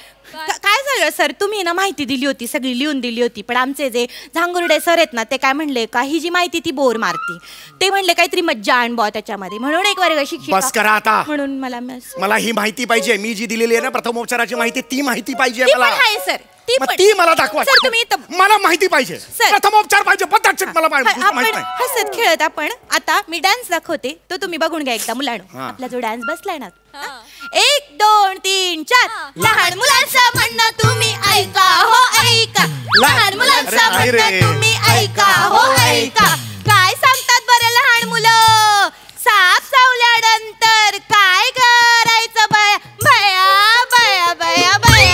काय झालं सर, तुम्ही ना माहिती दिली होती, सगळी लिहून दिली होती. पण आमचे जे झांगुर्डे सर आहेत ना, ते काय म्हणले का, ही जी माहिती ती बोर मारती. ते म्हणले काहीतरी मज्जा आण बॉ त्याच्यामध्ये. म्हणून एक वर्ग शिक्षिका. बस करा आता. म्हणून मला ही माहिती पाहिजे. मी जी दिलेली आहे ना प्रथमोपचाराची माहिती, ती माहिती पाहिजे ती पण मला. आहे सर. ती मला दाखवा सर. तुम्ही मला माहिती पाहिजे. सर. प्रथमोपचार पाहिजे. पद्धतशीर मला माहिती आपण नाही. हसत खेळत आपण आता मी डान्स दाखवते, तो तुम्ही बघून घ्या एकदा मुलांनो. हा. आपला जो डान्स बसलाय ना, 1 2 3 4. लहान मुलांचं म्हणणं तुम्ही ऐका हो ऐका. लहान मुलांचं नाही रे. म्हणणं तुम्ही ऐका हो ऐका. काय सांगतात बरं लहान मुलं? साप चावल्यानंतर काय करायचं बया बया बया बया बया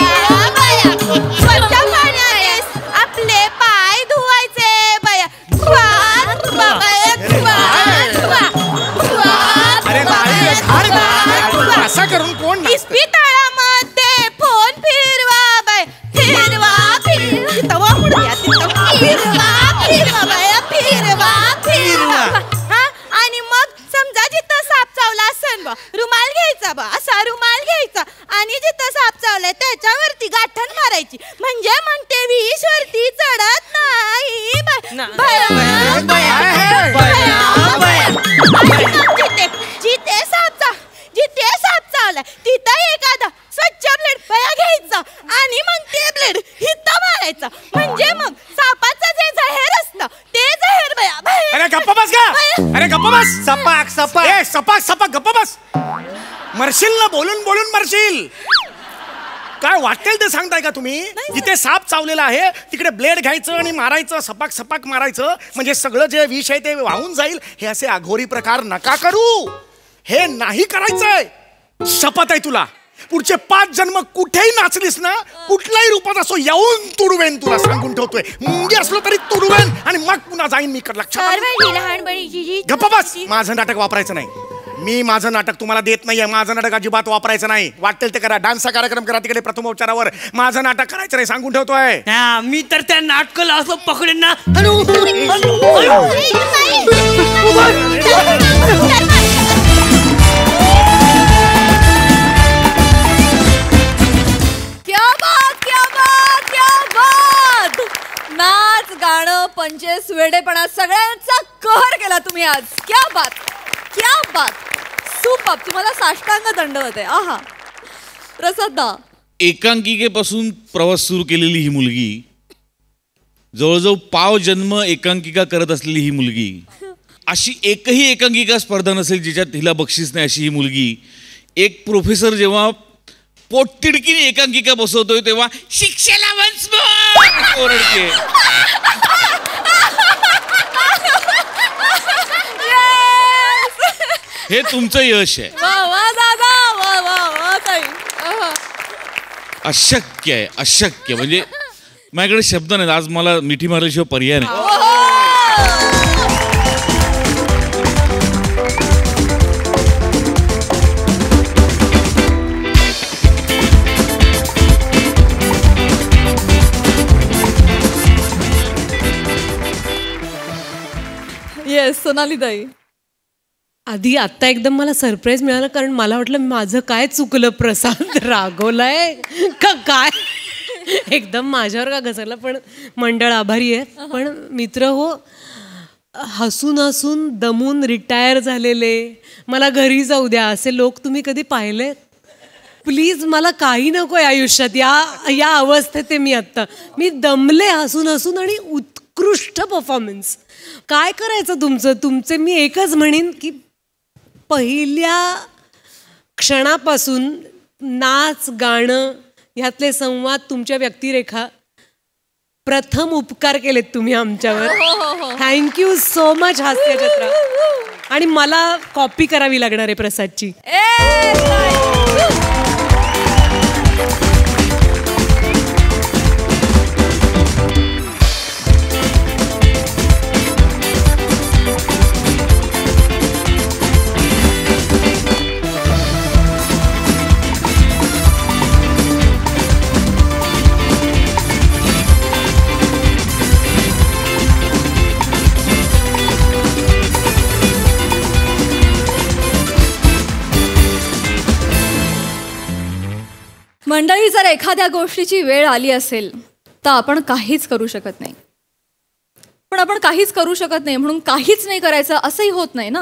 बया? स्वच्छ पाण्याने आपले पाय धुवायचे बया. धुवा धुवा बया धुवा धुवा धुवा धुवा. असं करून कोण इस्पितळामध्ये फोन फिरवा बाय फिरवा फिरवा फिरवा फिरवा बाया फिरवा फिरवा. हा, आणि मग समजा जिथं साप चावला असेल बा, रुमाल घ्यायचा बा, असा रुमाल घ्यायचा आणि जिथं साप चावलाय त्याच्यावरती गाठण मारायची. म्हणजे मग ते विष वरती चढत नाही. जिथे साप चावलाय तिथं एखादा स्वच्छ ब्लेड बया घ्यायचा आणि मग ते ब्लेड हिथं मारायचं. म्हणजे मग सापाचं जे जहेर असतं ते जहेर बया बया. अरे गप्पा बस का? अरे गप्पा बस. सपाक सपाक. ए सपाक सपाक गप्पा बस. मरशील ना, बोलून बोलून मरशील. काय वाटेल ते सांगताय का तुम्ही? जिथे साप चावलेला आहे तिकडे ब्लेड घ्यायचं आणि मारायचं, सपाक सपाक मारायचं. म्हणजे सगळं जे विष आहे ते वाहून जाईल. हे असे अघोरी प्रकार नका करू. हे नाही करायचंय. शपथ आहे तुला. पुढचे 5 जन्म कुठेही नाचलीस ना, कुठल्याही रूपात असो, येऊन तुडवेन. तुला सांगून ठेवतोय. मुंगी असलो तरी तुडवेन आणि मग पुन्हा जाईन मी. लक्षात. गप्पा बस. माझं नाटक वापरायचं नाही. मी माझं नाटक तुम्हाला देत नाहीये. माझं नाटक अजिबात वापरायचं नाही. वाटेल ते करा. डान्सचा कार्यक्रम करा तिकडे प्रथमोपचारावर. माझं नाटक करायचं नाही, सांगून ठेवतोय. मी तर त्या नाटकाला असं पकडेन ना. नाच गाणं पंचेस वेडेपणा सगळ्यांचा कहर केला तुम्ही आज. क्या बात, क्या बात. सुपर. तुम्हाला साष्टांग दंडवत आहे. आहा. प्रसादा, एकांकिकेपासून प्रवास सुरू केलेली ही मुलगी, जवळजवळ 5 जन्म एकांकिका करत असलेली ही मुलगी, अशी एकही एकांकिका स्पर्धा नसेल जिच्यात हिला बक्षीस नाही अशी ही मुलगी. एक प्रोफेसर जेव्हा पोटतिडकीने एकांकिका बसवतोय तेव्हा शिक्षेला once more ओरडते. हे तुमचं यश आहे. अशक्य आहे, अशक्य. म्हणजे माझ्याकडे शब्द नाहीत. आज मला मिठी मारल्याशिवाय पर्याय नाही. येस सोनाली ताई. आधी आत्ता एकदम मला सरप्राईज मिळालं, कारण मला वाटलं माझं काय चुकलं, प्रसाद रागवलाय का काय, एकदम माझ्यावर का घसरलं. पण मंडळ आभारी आहे. पण मित्र हो, हसून हसून दमून रिटायर झालेले, मला घरी जाऊ द्या असे लोक तुम्ही कधी पाहिले? प्लीज, मला काही नको आहे आयुष्यात. या अवस्थेत आहे मी आत्ता. मी दमले हसून हसून आणि उत्कृष्ट परफॉर्मन्स. काय करायचं तुमचे मी एकच म्हणेन की पहिल्या क्षणापासून नाच गाणं ह्यातले संवाद, तुमच्या व्यक्तिरेखा, प्रथम उपकार केलेत तुम्ही आमच्यावर. थँक्यू सो मच हास्यजत्रा. आणि मला कॉपी करावी लागणार आहे प्रसादची. मंडळी, जर एखाद्या गोष्टीची वेळ आली असेल तर आपण काहीच करू शकत नाही. पण आपण काहीच करू शकत नाही म्हणून काहीच नाही करायचं असंही होत नाही ना.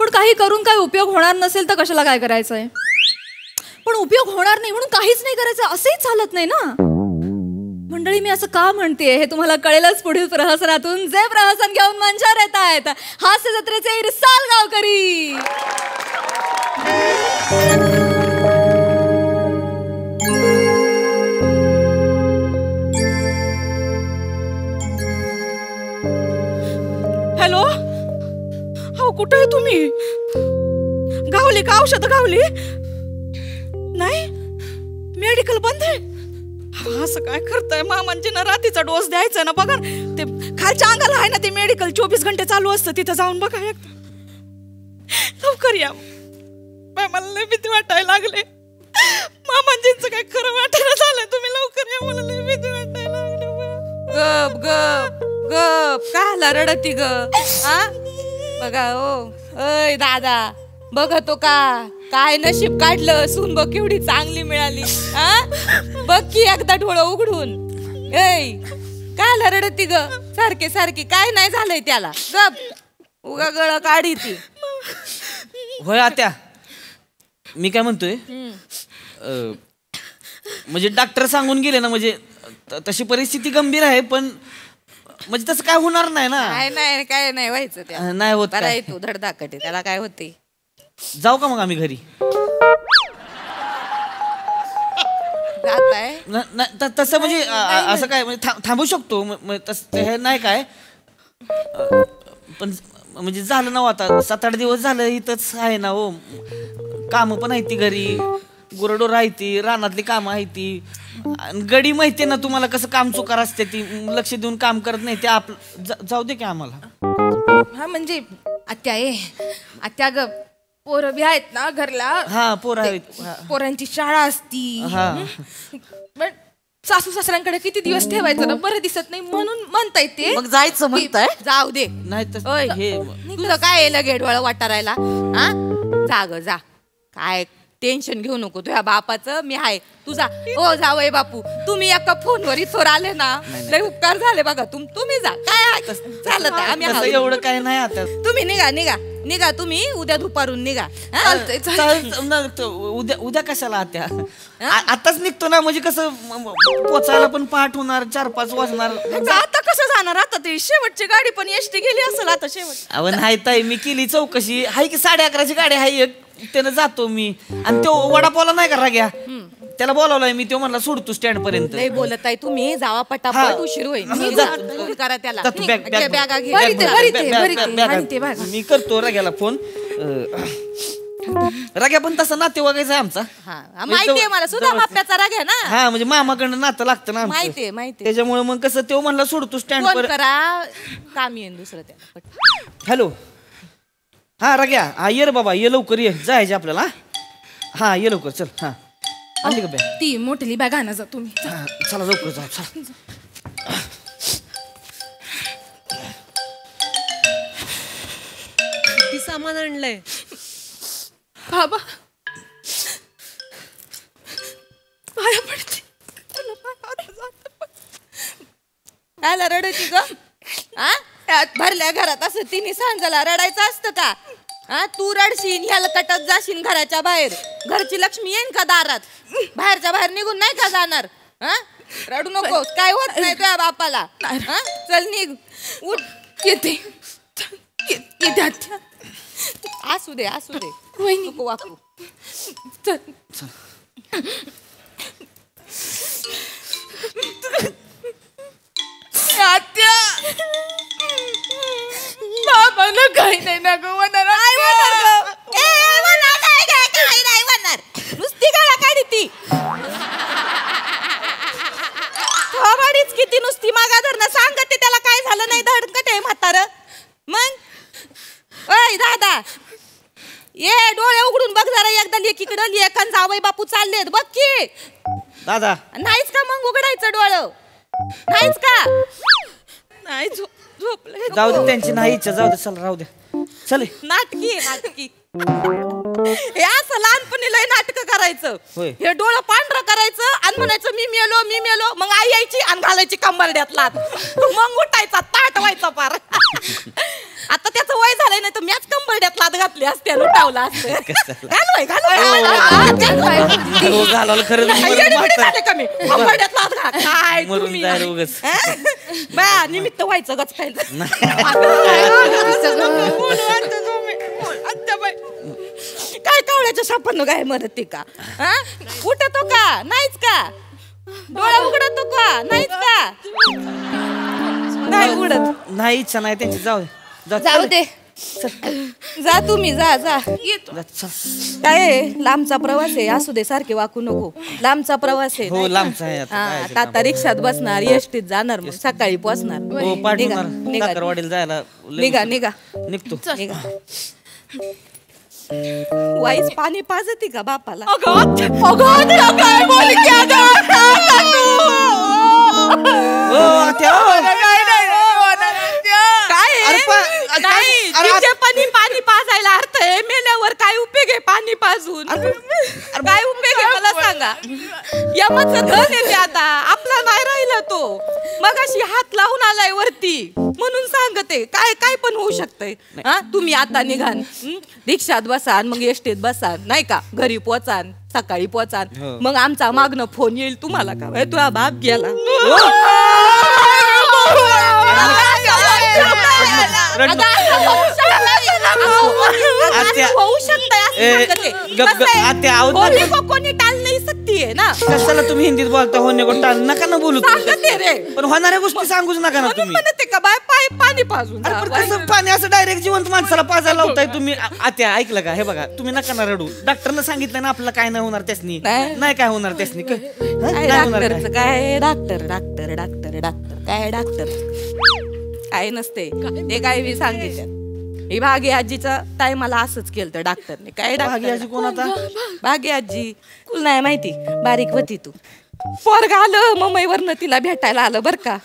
पण काही करून काय उपयोग होणार नसेल तर कशाला काय करायचंय. पण उपयोग होणार नाही म्हणून काहीच नाही करायचं असंही चालत नाही ना. मंडळी, मी असं का म्हणतेय हे तुम्हाला कळेलच पुढील प्रहसनातून, जे प्रहसन घेऊन मंचावर येत आहेत हास्य जत्रेचे इरसाल गावकरी. हॅलो, हो कुठे आहे तुम्ही? गावली का औषध? गावली नाही, मेडिकल बंद आहे. असं काय करताय? मामांजीनं रात्रीचा डोस द्यायचा ना. बघा ते खालच्या अंगाला आहे ना ते मेडिकल, 24 घंटे चालू असतं. तिथं जाऊन बघा एकदा. लवकर या. मला लय भीती वाटायला लागले. मामांजींचं काय खरं वाटायला झालंय. तुम्ही लवकर या, मला लय भीती वाटायला लागले. गप गप गप, काला रडती ग? बघा ओ, अय दादा, बघतो का काय नशीब काढलं. सून बघ केवढी चांगली मिळाली. बघ की एकदा डोळं उघडून. ऐ, काला रडती ग सारखे सारखी? काय नाही झालंय त्याला. गप, उगा गळ काढी ती. होय आत्या, मी काय म्हणतोय, म्हणजे डॉक्टर सांगून गेले ना, म्हणजे तशी परिस्थिती गंभीर आहे, पण म्हणजे तसं काय होणार नाही ना. नाही काय नाही व्हायचं. त्या नाही होत. तू धडधाकट, त्याला काय होते. जाऊ का मग आम्ही घरी? तसं म्हणजे असं काय म्हणजे थांबू शकतो हे नाही काय, पण म्हणजे झालं ना आता 7-8 दिवस झालं इथंच आहे ना हो. कामं पण आहे ती घरी, गुरडोर आहे ती, रानातली कामं आहे ती. गडी माहितीये ना तुम्हाला कसं काम चुकार असते ती, लक्ष देऊन काम करत नाही ते. जाऊ दे की आम्हाला. हा म्हणजे आत्या ग, पोरं बी आहेत ना घरला. हा, पोरं आहेत. पोरांची शाळा असती. पण सासू सासऱ्यांकडे किती दिवस ठेवायचं ना, बरं दिसत नाही म्हणून म्हणताय ते. मग जायचं म्हणताय? जाऊ दे. नाही हे तुझं काय लगेडवाळ वाटारायला. जा ग जा, काय टेन्शन घेऊ नको. तुझ्या बापाचं मी आहे. तुझा ओ जावई बापू, तुम्ही एका फोनवर इथवर आले ना, लय उपकार झाले बघा. तुम्ही जा, काय चालत आहे, आम्ही एवढं काय नाही. आता तुम्ही निघा तुम्ही उद्या दुपारून निघा. उद्या कशाला आत्या? आताच निघतो ना, म्हणजे कसं पोचायला पण पहाट होणार, 4-5 वाजणार. आता कसं जाणार? आता ती शेवटची गाडी पण एसटी गेली असेल आता शेवट. अव नाही ताई, मी केली चौकशी. हाय की 11:30ची गाडी आहे एक. त्यानं जातो मी. आणि तो वडापावला नाही का राग्या, त्याला बोलावलाय मी. तो म्हणला सोडतो स्टँड पर्यंत. लय बोलत आहे तुम्ही, जावा पटापट, उशीर होईल. करा त्याला. बॅगा घे. मी करतो राग्याला फोन. राग्या पण तसा नाते वागायचा आमचा. माहितीये मला, सुद्धा माप्याचा राग आहे ना. हा म्हणजे मामाकडनं नातं लागतं ना. माहितीये. त्याच्यामुळे मग कसं तो म्हणला सोडतो स्टँड फोन पर्यंत. करा, काम येईन दुसरं त्याला. हॅलो, हा राग्या, हा ये रे बाबा, ये लवकर, ये जायचे आपल्याला. हा ये लवकर, चल. हा आणली का बॅग? ती मोठली बॅग आणा जा तुम्ही. चला लवकर जाऊ, चला. किती सामान आणलंय बाबा, पाया पडते. आला रडायची ग? भरल्या घरात असं तिने सांजाला रडायचं असतं का? तू रडशील, ह्याला कटत जाशील घराच्या बाहेर. घरची लक्ष्मी येईन का दारात? बाहेरच्या बाहेर निघून नाही का जाणार? रडू नको, काय होत नाही तुझ्या बापाला. चल निघ, उठ. येते. असू दे नको वाकू. चल. आत्या, बाबाला काही नाही ना गं होणार. नुसती गाळा काढी ती. थोबाडीच किती नुसती मागा धरणं. सांगते त्याला काय झालं नाही, धडकट आहे म्हातार. मग ओय दादा, ये डोळे उघडून बघ जरा एकदा. लेकीकडं लेकन जावई बापू चाललेत बघ की. दादा नाहीच का मग उघडायचं डोळं? नाहीच का? नाही झोपले. जाऊ दे, त्यांची नाही इच्छा, जाऊ दे, चल राहू दे. चल. नाटकी हे असं लहानपणी लय नाटक करायचं. हे डोळं पांढरं करायचं आणि म्हणायचं मी मेलो. मग आई यायची आणि घालायची कंबरड्यात लात. मग उठायचा, ताट व्हायचा पार. आता त्याचं वय झालंय, नाही तर मॅच कंबरड्यात लात घातली असते, लुटावला असतं. घालवलं खरं कमी कंबरड्यात लात घात. काय तुम्ही बा निमित्त व्हायचं गच खायचं. काय कावळ्याच्या सापांना काय मदत का? उठतो का? नाहीच का? डोळा उघडतो का? नाहीच का? नाही उघडत. नाही इच्छा नाही त्यांची, जाऊ दे. जाऊ दे, जा तुम्ही, जा. काय लांबचा प्रवास आहे, असू दे, सारखे वाकू नको. लांबचा प्रवास आहे. हो लांबचा आहे. आता रिक्षात बसणार, एसटीत जाणार, मग सकाळी पोहोचणार. हो पाठवणार साखरवाडीला जायला. निघा निघतो. वाईस पाणी पाजती का बापाला? पाणी पाजायला अर्थ आहे? मेल्यावर काय उपयोग आहे पाणी पाजून? काय उपयोग आहे मला सांगा? यमाचं धन येते आता, आपला नाही राहिला तो. मग अशी हात लावून आलाय वरती, म्हणून सांगते. काय पण होऊ शकतंय. तुम्ही आता निघान, रिक्षात बसान, मग एसटीत बसान, नाही का? घरी पोचान, सकाळी पोचान. मग आमचा मागणं फोन येईल तुम्हाला का तुझा बाप गेला. होऊ शकत, कोणी टाळ नाही सकती आहे ना. कशाला तुम्ही हिंदीत बोलता? होणे को टाळ नका ना बोलू. रे पण होणाऱ्या गोष्टी सांगूच नका ना तुम्ही. म्हणते का बाय पाणी पाजून. कसं पाणी असं डायरेक्ट जिवंत माणसाला पाजायला लावताय तुम्ही? आत्या ऐकलं का? हे बघा, तुम्ही नका ना रडू. डॉक्टरनं सांगितलं ना आपल्याला काय नाही होणार त्यासनी. नाही काय होणार त्यासनी. डॉक्टरचं काय? डॉक्टर काय? डॉक्टर काय नसते ते. काय बी सांगितलं. ही भागी आजीचा टायमाला असंच केलं तर डॉक्टरने. काय भागी आजी कोण आता? भागी आजी तुला नाही माहिती? बारीक होती तू. पोरग आलं मुंबईवरनं तिला भेटायला आलं बर का.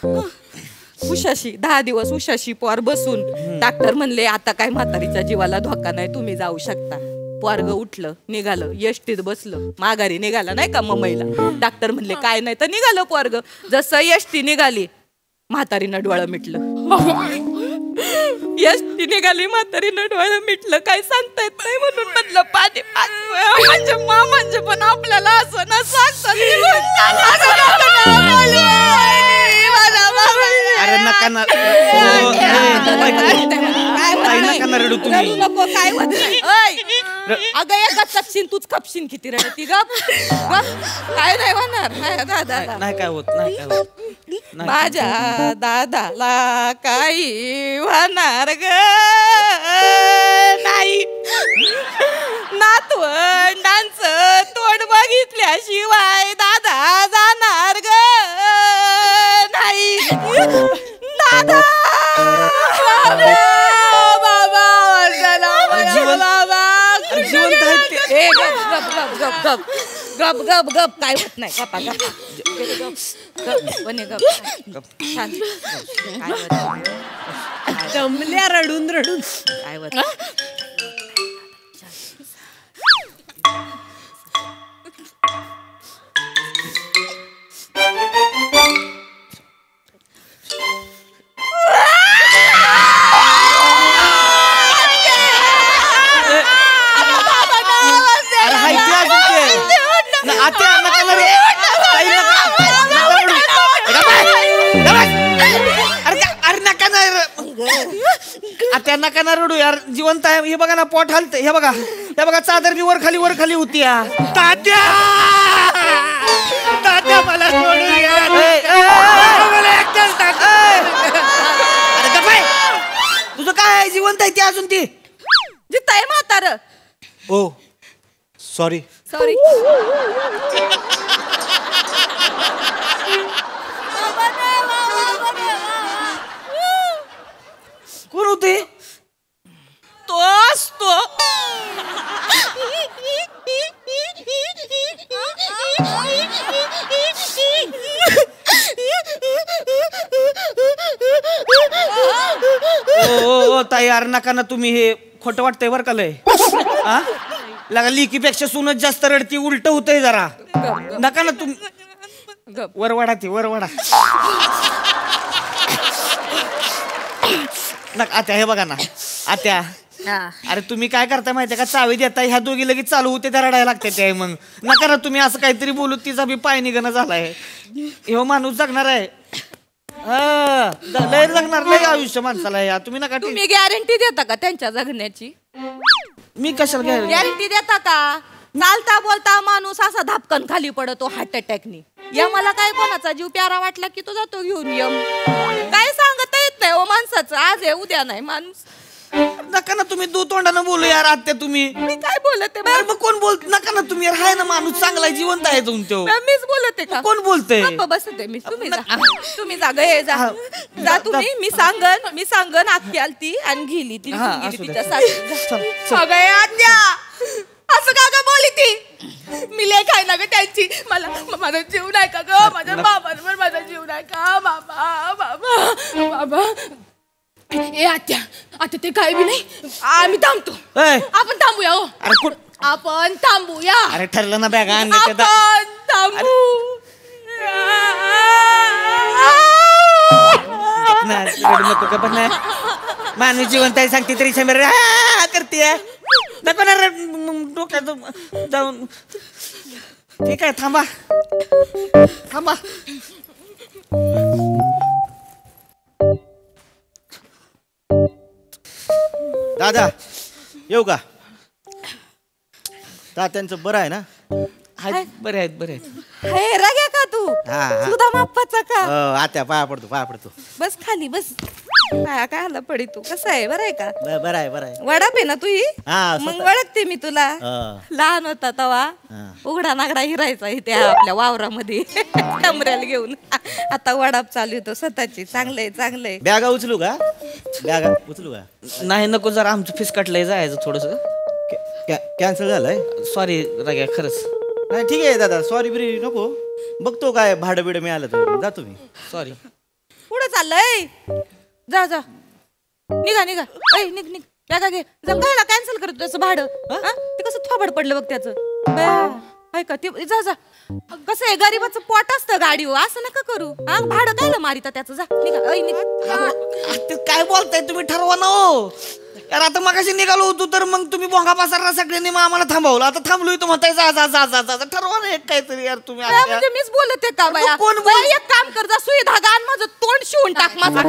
उशाशी 10 दिवस उशाशी पोर बसून. डॉक्टर म्हणले आता काय म्हातारीच्या जीवाला धोका नाही, तुम्ही जाऊ शकता. पोरग उठलं, निघालं, एसटीत बसलं, माघारी निघाला नाही का मुंबईला. डॉक्टर म्हणले काय नाही, तर निघालं पोरग. जसं एसटी निघाली, म्हातारीनं डोळं मिटलं. एसटी निघाली, म्हातारीनं डोळं मिटलं. काय सांगता येत नाही, म्हणून म्हणलं पाणी माझ्या मामांचे पण आपल्याला असं ना सांगतात. अरे नका ना रडू तुम्ही. काय अगं एकच कपशीन तूच कपशीन किती रडती गप काय नाही होणार नाही काय होत नाही काय होत माझ्या दादाला काही होणार ग नाही नातवंडांचं तोंड बघितल्याशिवाय दादा जाणार ग नाही दादा बाबा जिवंत आहेत गप गप गप काय होत नाही गप्पा गप दमल्या रडून रडून काय होत आता नका ना रडू यार जिवंत आहे हे बघा ना पोट हलते हे बघा चादर बी वर खाली होती तात्या तात्या मला सोडून तुझं काय जिवंत आहे ती अजून ती जिताय म्हातार ओ सॉरी सॉरी कोण होते तोच तो ओ ताई यार नका ना तुम्ही हे खोटं वाटतंय बरं का लय लगा लिकीपेक्षा सुनच जास्त रडती उलट होतंय जरा नका ना तुम्ही वरवाडा ती वरवाडा नका आत्या हे बघा ना आत्या अरे तुम्ही काय करताय माहितीये का चावी देताय ह्या दोघी लगेच चालू होते त्या रडायला लागते ते मग नका ना तुम्ही असं काहीतरी बोलू तिचा बी पाय निघणं झालाय हे माणूस जगणार आहे लय जगणार लय आयुष्य माणसाला या तुम्ही नका तुम्ही गॅरंटी देता का त्यांच्या जगण्याची मी कशाला गॅरंटी देता का चालता बोलता माणूस असा धापकन खाली पडतो हार्ट अटॅकनी या मला काय कोणाचा जीव प्यारा वाटला की तो जातो घेऊन यम काय सांगता येत नाही ओ माणसाचं आज आहे उद्या नाही माणूस नका ना तुम्ही दू तोंडानं बोलू यार आत्या तुम्ही मी काय बोलते मग कोण बोलत नका ना तुम्ही यार हाय ना माणूस चांगला जिवंत आहे तुमच्या मीच बोलते का कोण बोलतंय बसते मी तुम्ही जा गे जा तुम्ही मी सांगन आत्या आलती आणि गेली ती सगळे आत्या असं का ग बोली ती मी लेख आहे ना ग त्यांची मला माझा जीव नाही का ग माझ्या बाबांवर माझा जीव नाही का बाबा बाबा बाबा ए आत्या आता ते काय बी नाही आम्ही थांबतो आपण थांबूया हो आपण थांबूया अरे ठरलं ना बॅग आपण थांबू नको का पण माणूस जिवंत आहे सांगते तरी समोर करते नको ना डोक्यात जाऊन ठीक आहे थांबा दादा येऊ का तात्यांचं बरं आहे ना बरे आहेत हे रग्या का तू सुधा माप्पाचा का आत्या पाया पडतो बस खाली बस काय आलं पडी तू कसं आहे बरं आहे का बरं आहे वडाप आहे ना तू ही मग ओळखते मी तुला लहान होता तवा उघडा नागडा हिरायचा इथे आपल्या वावरामध्ये कमऱ्याला घेऊन आता वडाप चालू येतो स्वतःची चांगलंय बॅगा उचलू का नाही नको जरा आमचं फीस कटलंय जायचं थोडस कॅन्सल झालंय सॉरी रग्या खरंच नाही ठीक आहे दादा सॉरी बिरी नको बघतो काय भाडं बिडं मिळालं तर जातो मी सॉरी पुढे चाललंय जा निघा निघ बॅगा घे जमगायला कॅन्सल करतो त्याचं भाडं ते कसं थोबड पडलं बघ त्याचं ऐका ते जा कसं आहे गरीबाचं पोट असतं गाडीवर असं नका करू भाडं कायला मारिता त्याचं जा निघा काय बोलताय तुम्ही ठरवा ना हो यार आता मगाशी निघालो होतो तर मग तुम्ही भोंगा पासारला सगळ्यांनी आम्हाला थांबवलं आता थांबलोय तर म्हणताय जा ठरवा ना एक काहीतरी यार तुम्ही म्हणजे मीच बोलते का बाया कोण एक काम कर जा सुई धागा आणि माझं तोंड शिवून टाक माझं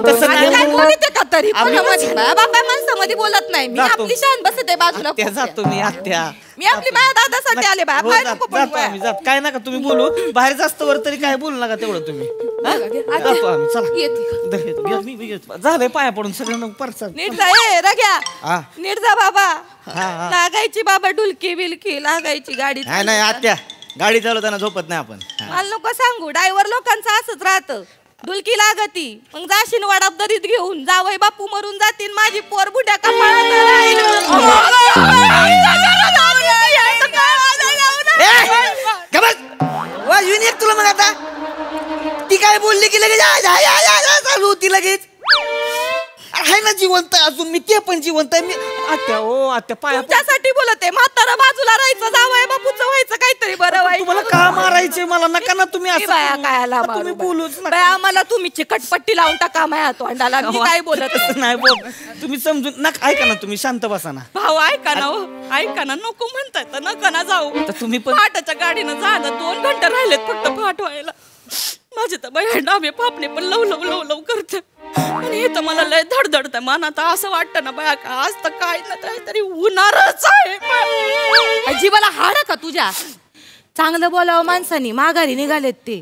तसं का तरी बाबा काय माणसं मध्ये बोलत नाही मी जातो. आपली शान बसते बाजूला आत्या जातो मी आत्या मी आपली बाया दादासाठी आले बाया हो, बाहेर जातो नको बोलू जातो आम्ही जातो काय नका तुम्ही बोलू बाहेर जास्त वर तरी काय बोलू नका तेवढं तुम्ही हा? जातो आम्ही चला येते. धर येतो. मी येतो. झालंय पाया पडून सगळं परसा नीट जा ए रग्या हा. नीट जा बाबा हा. लागायची बाबा डुलकी बिलकी लागायची गाडी नाही नाही आत्या गाडी चालवताना झोपत नाही आपण मला नको सांगू ड्रायव्हर लोकांचं असंच राहतं डुलकी लागती मग जाशीन वाडाप दरीत घेऊन जावई बापू मरून जातील माझी पोर बुड्या कपाळात राहील. तुला मग आता ती काय बोलली की लगेच चालू होती लगेच आहे ना जिवंत अजून मी ते पण जिवंत आहे मी आत्या ओ आत्या पाया तुमच्यासाठी बोलते म्हातारा बाजूला राहायचं जावई बापूचं व्हायचं काहीतरी बरं वाईट तुम्हाला का मारायचे मला नका ना तुम्ही असं बाया काय लावा तुम्ही बोलूच नका. बाया आम्हाला तुम्ही चिकटपट्टी लावून टाका माया तोंडाला मी काय बोलत नाही बोल तुम्ही समजून नका ऐका ना तुम्ही शांत बसा ना भाऊ ऐका ना हो ऐका ना नको म्हणताय तर नका ना जाऊ तर तुम्ही पण फाटाच्या गाडीनं झालं 2 घंटे राहिलेत फक्त फाट व्हायला माझे तर बाई डाबे पापणे पण लव करते आणि हे तर मला लय धडधडत मनात असं वाटतं ना बाया का आज तर काय ना काहीतरी होणारच आहे जीवाला हाड का तुझ्या चांगलं बोलावं माणसानी माघारी निघालेत ते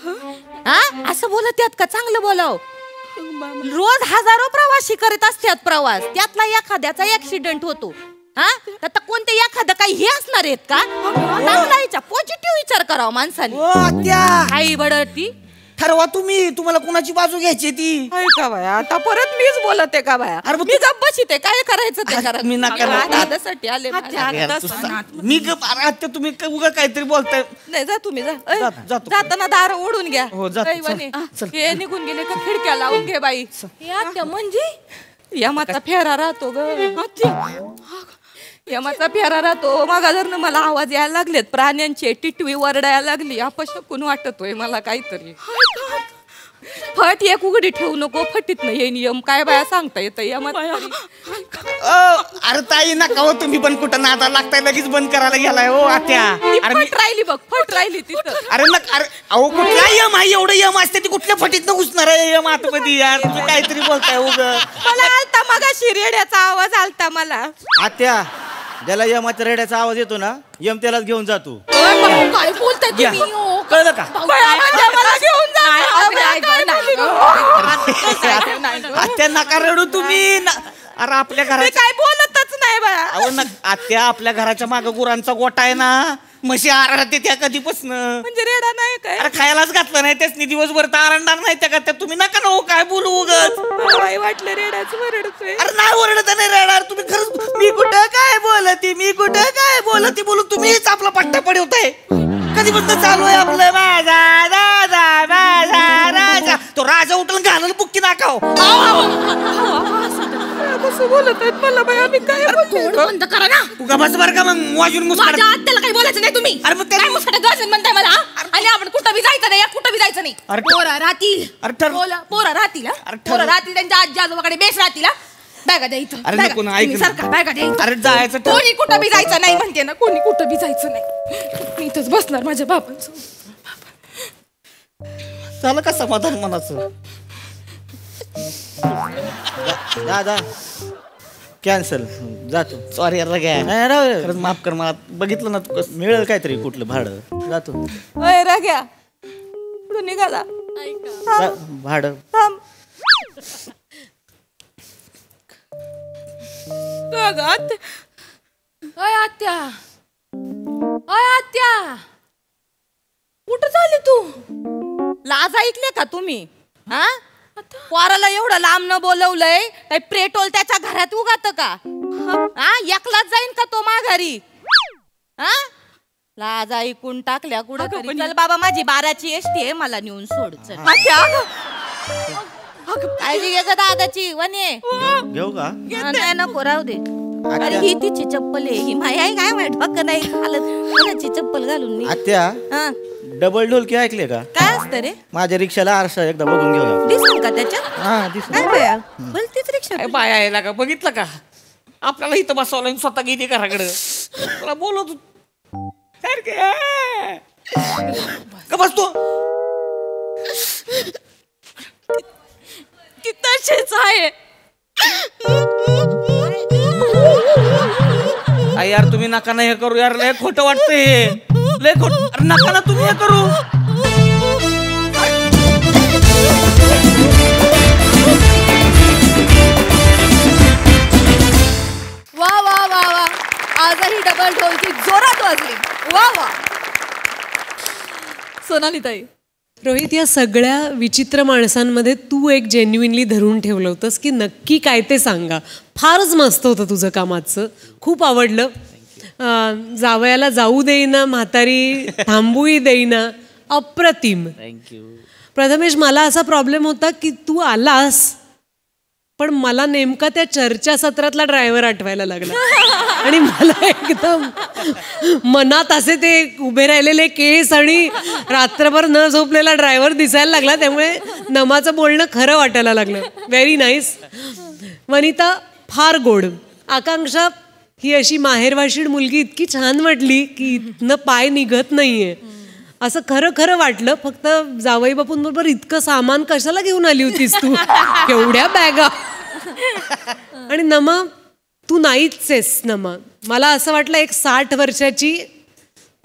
हा असं बोलत यात का चांगलं बोलाव रोज हजारो प्रवासी करत असतात प्रवास त्यातला एखाद्याचा ऍक्सिडेंट होतो हा आता कोणते एखादं काही हे असणार आहेत का चांगला पॉझिटिव्ह विचार करावा माणसाने आई बडती ठरवा तुम्ही तुम्हाला कुणाची बाजू घ्यायची ती का बाया आता परत मीच बोलते का बाया अरे मी गप्प बसते काय करायचं ते करा मी नका दादासाठी आले मी आत्या तुम्ही उगा काहीतरी बोलताय नाही जा तुम्ही जा जाताना दार ओढून घ्या हे निघून गेले का खिडक्या लावून घे बाई म्हणजे यमाचा फेरा राहतो ग यमाचा फेरा राहतो मागा जर मला आवाज यायला लागलेत प्राण्यांचे टिटवी वरडायला लागली अपशकून वाटतोय मला काहीतरी फट एक उघडी ठेवू नको फटीत नाही हे नियम काय बाया सांगता येतं यमात अरे ताई नका हो तुम्ही पण कुठं नादा लागताय लगेच बंद करायला गेलाय हो आत्या अरे फट राहिली बघ फट राहिली तिथं अरे अरे अहो कुठला यम आहे एवढं यम असते ती कुठल्या फटीत न घुसणार आहे यम आतमध्ये यार तुम्ही काहीतरी बोलताय उग मला आलता मगाशी रेड्याचा आवाज आलता मला आत्या ज्याला यमाच्या रेड्याचा आवाज येतो ना यम त्यालाच घेऊन जातो काय बोलताय तुम्ही कळलं का मला घेऊन आत्या नका रडू तुम्ही अरे आपल्या घरात काय बोलतच नाही बाया अहो आत्या आपल्या घराच्या मागे गुरांचा गोठा आहे ना म्हशी आरडते त्या कधीपासून म्हणजे रेडा नाही काय अरे खायलाच घातलं नाही त्याच दिवसभर तर आरडणार नाही त्या का तुम्ही नका ना हो काय बोलू उगच वाटलं रेडाच वरडतोय अरे नाही ओरडत नाही रडणार तुम्ही खरंच मी कुठं काय बोलती बोलू तुम्हीच आपला पट्टा पडवताय कधीपासून चालू आहे आपलं माझा दादा माझा राजा तो राजा उठून घालून बुक्की नाकाव कसं बोलत आहेत मला बाई आम्ही काय बंद करा ना उगा बस बरं का मग वाजून मुस्काड माझ्या आत्याला काही बोलायचं नाही तुम्ही अरे मग काय मुस्काड गजन म्हणताय मला आणि आपण कुठं बी जायचं नाही कुठं बी जायचं नाही पोरा राहतील पोरा राहतील पोरा राहतील त्यांच्या आजी आजोबाकडे बेस राहतील बॅगा द्या इथं अरे नको ना ऐक सारखा बॅगा द्या अरे जायचं कोणी कुठं बी जायचं नाही म्हणते ना कोणी कुठं बी जायचं नाही मी इथंच बसणार माझ्या बापांचं झालं का समाधान मनाचं दादा कॅन्सल जातो सॉरी खरंच माफ कर मला बघितलं ना तू कसं मिळेल काहीतरी कुठलं भाडं जातो राग्या कुठं निघाला भाडं थांब आत्या कुठं झाली तू लाज ऐकले का तुम्ही हा पोराला एवढं लांब न बोलवलंय काही पेट्रोल त्याच्या घरात उगात का हा एकलाच जाईन का तो माघारी हा लाज ऐकून टाकल्या कुठं चल बाबा माझी 12ची एसटी आहे मला नेऊन सोड चल काळजी घे का दादाची वने घेऊ का नाही नको राहू दे अरे ही तिची चप्पल आहे ही माय आहे काय माहित बघ नाही हालत कोणाची चप्पल घालून मी आत्या डबल ढोलकी ऐकले का काय असतं रे माझ्या रिक्षाला आरसा एकदा बघून घेऊया दिसून का त्याच्यात हा दिसून काय बाया भलतीच रिक्षा बाया यायला का बघितलं का आपल्याला इथं बसवलं स्वतः गेली घराकडे तुला बोलत का बसतो ती तशीच आहे आई यार तुम्ही नका ना हे करू यार, लय खोटं वाटतंय हे, लय खोट, नका ना तुम्ही हे करू. वा वा वा वा, आजही डबल ढोलकी जोरात वाजली. वा वा. सोनाली ताई. रोहित, या सगळ्या विचित्र माणसांमध्ये तू एक जेन्युइनली धरून ठेवलं होतंस की नक्की काय ते सांगा. फारच मस्त होतं तुझं कामाचं, खूप आवडलं. जावयाला जाऊ देईना म्हातारी, थांबूही देईना, अप्रतिम. थँक्यू. प्रथमेश, मला असा प्रॉब्लेम होता की तू आलास पण मला नेमका त्या चर्चासत्रातला ड्रायव्हर आठवायला लागला आणि मला एकदम मनात असे ते उभे राहिलेले केस आणि रात्रभर न झोपलेला ड्रायव्हर दिसायला लागला. त्यामुळे नमाचं बोलणं खरं वाटायला लागलं. Very nice. वनिता, फार गोड. आकांक्षा, ही अशी माहेरवाशीण मुलगी इतकी छान वाटली की इथनं पाय निघत नाहीये असं खरं खरं वाटलं. फक्त जावई बापूंबरोबर इतकं सामान कशाला घेऊन आली होतीस तू, केवढ्या बॅगा. आणि नमा, तू नाहीच आहेस नमा. मला असं वाटलं एक 60 वर्षाची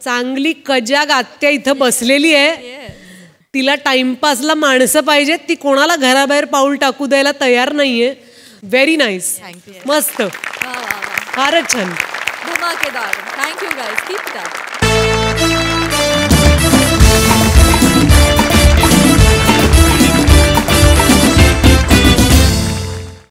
चांगली कजाग आत्या इथं बसलेली आहे, तिला टाइमपासला माणसं पाहिजेत, ती कोणाला घराबाहेर पाऊल टाकू द्यायला तयार नाहीये. व्हेरी नाईस, मस्त, फारच छान, धमाकेदार. Thank you guys, keep that.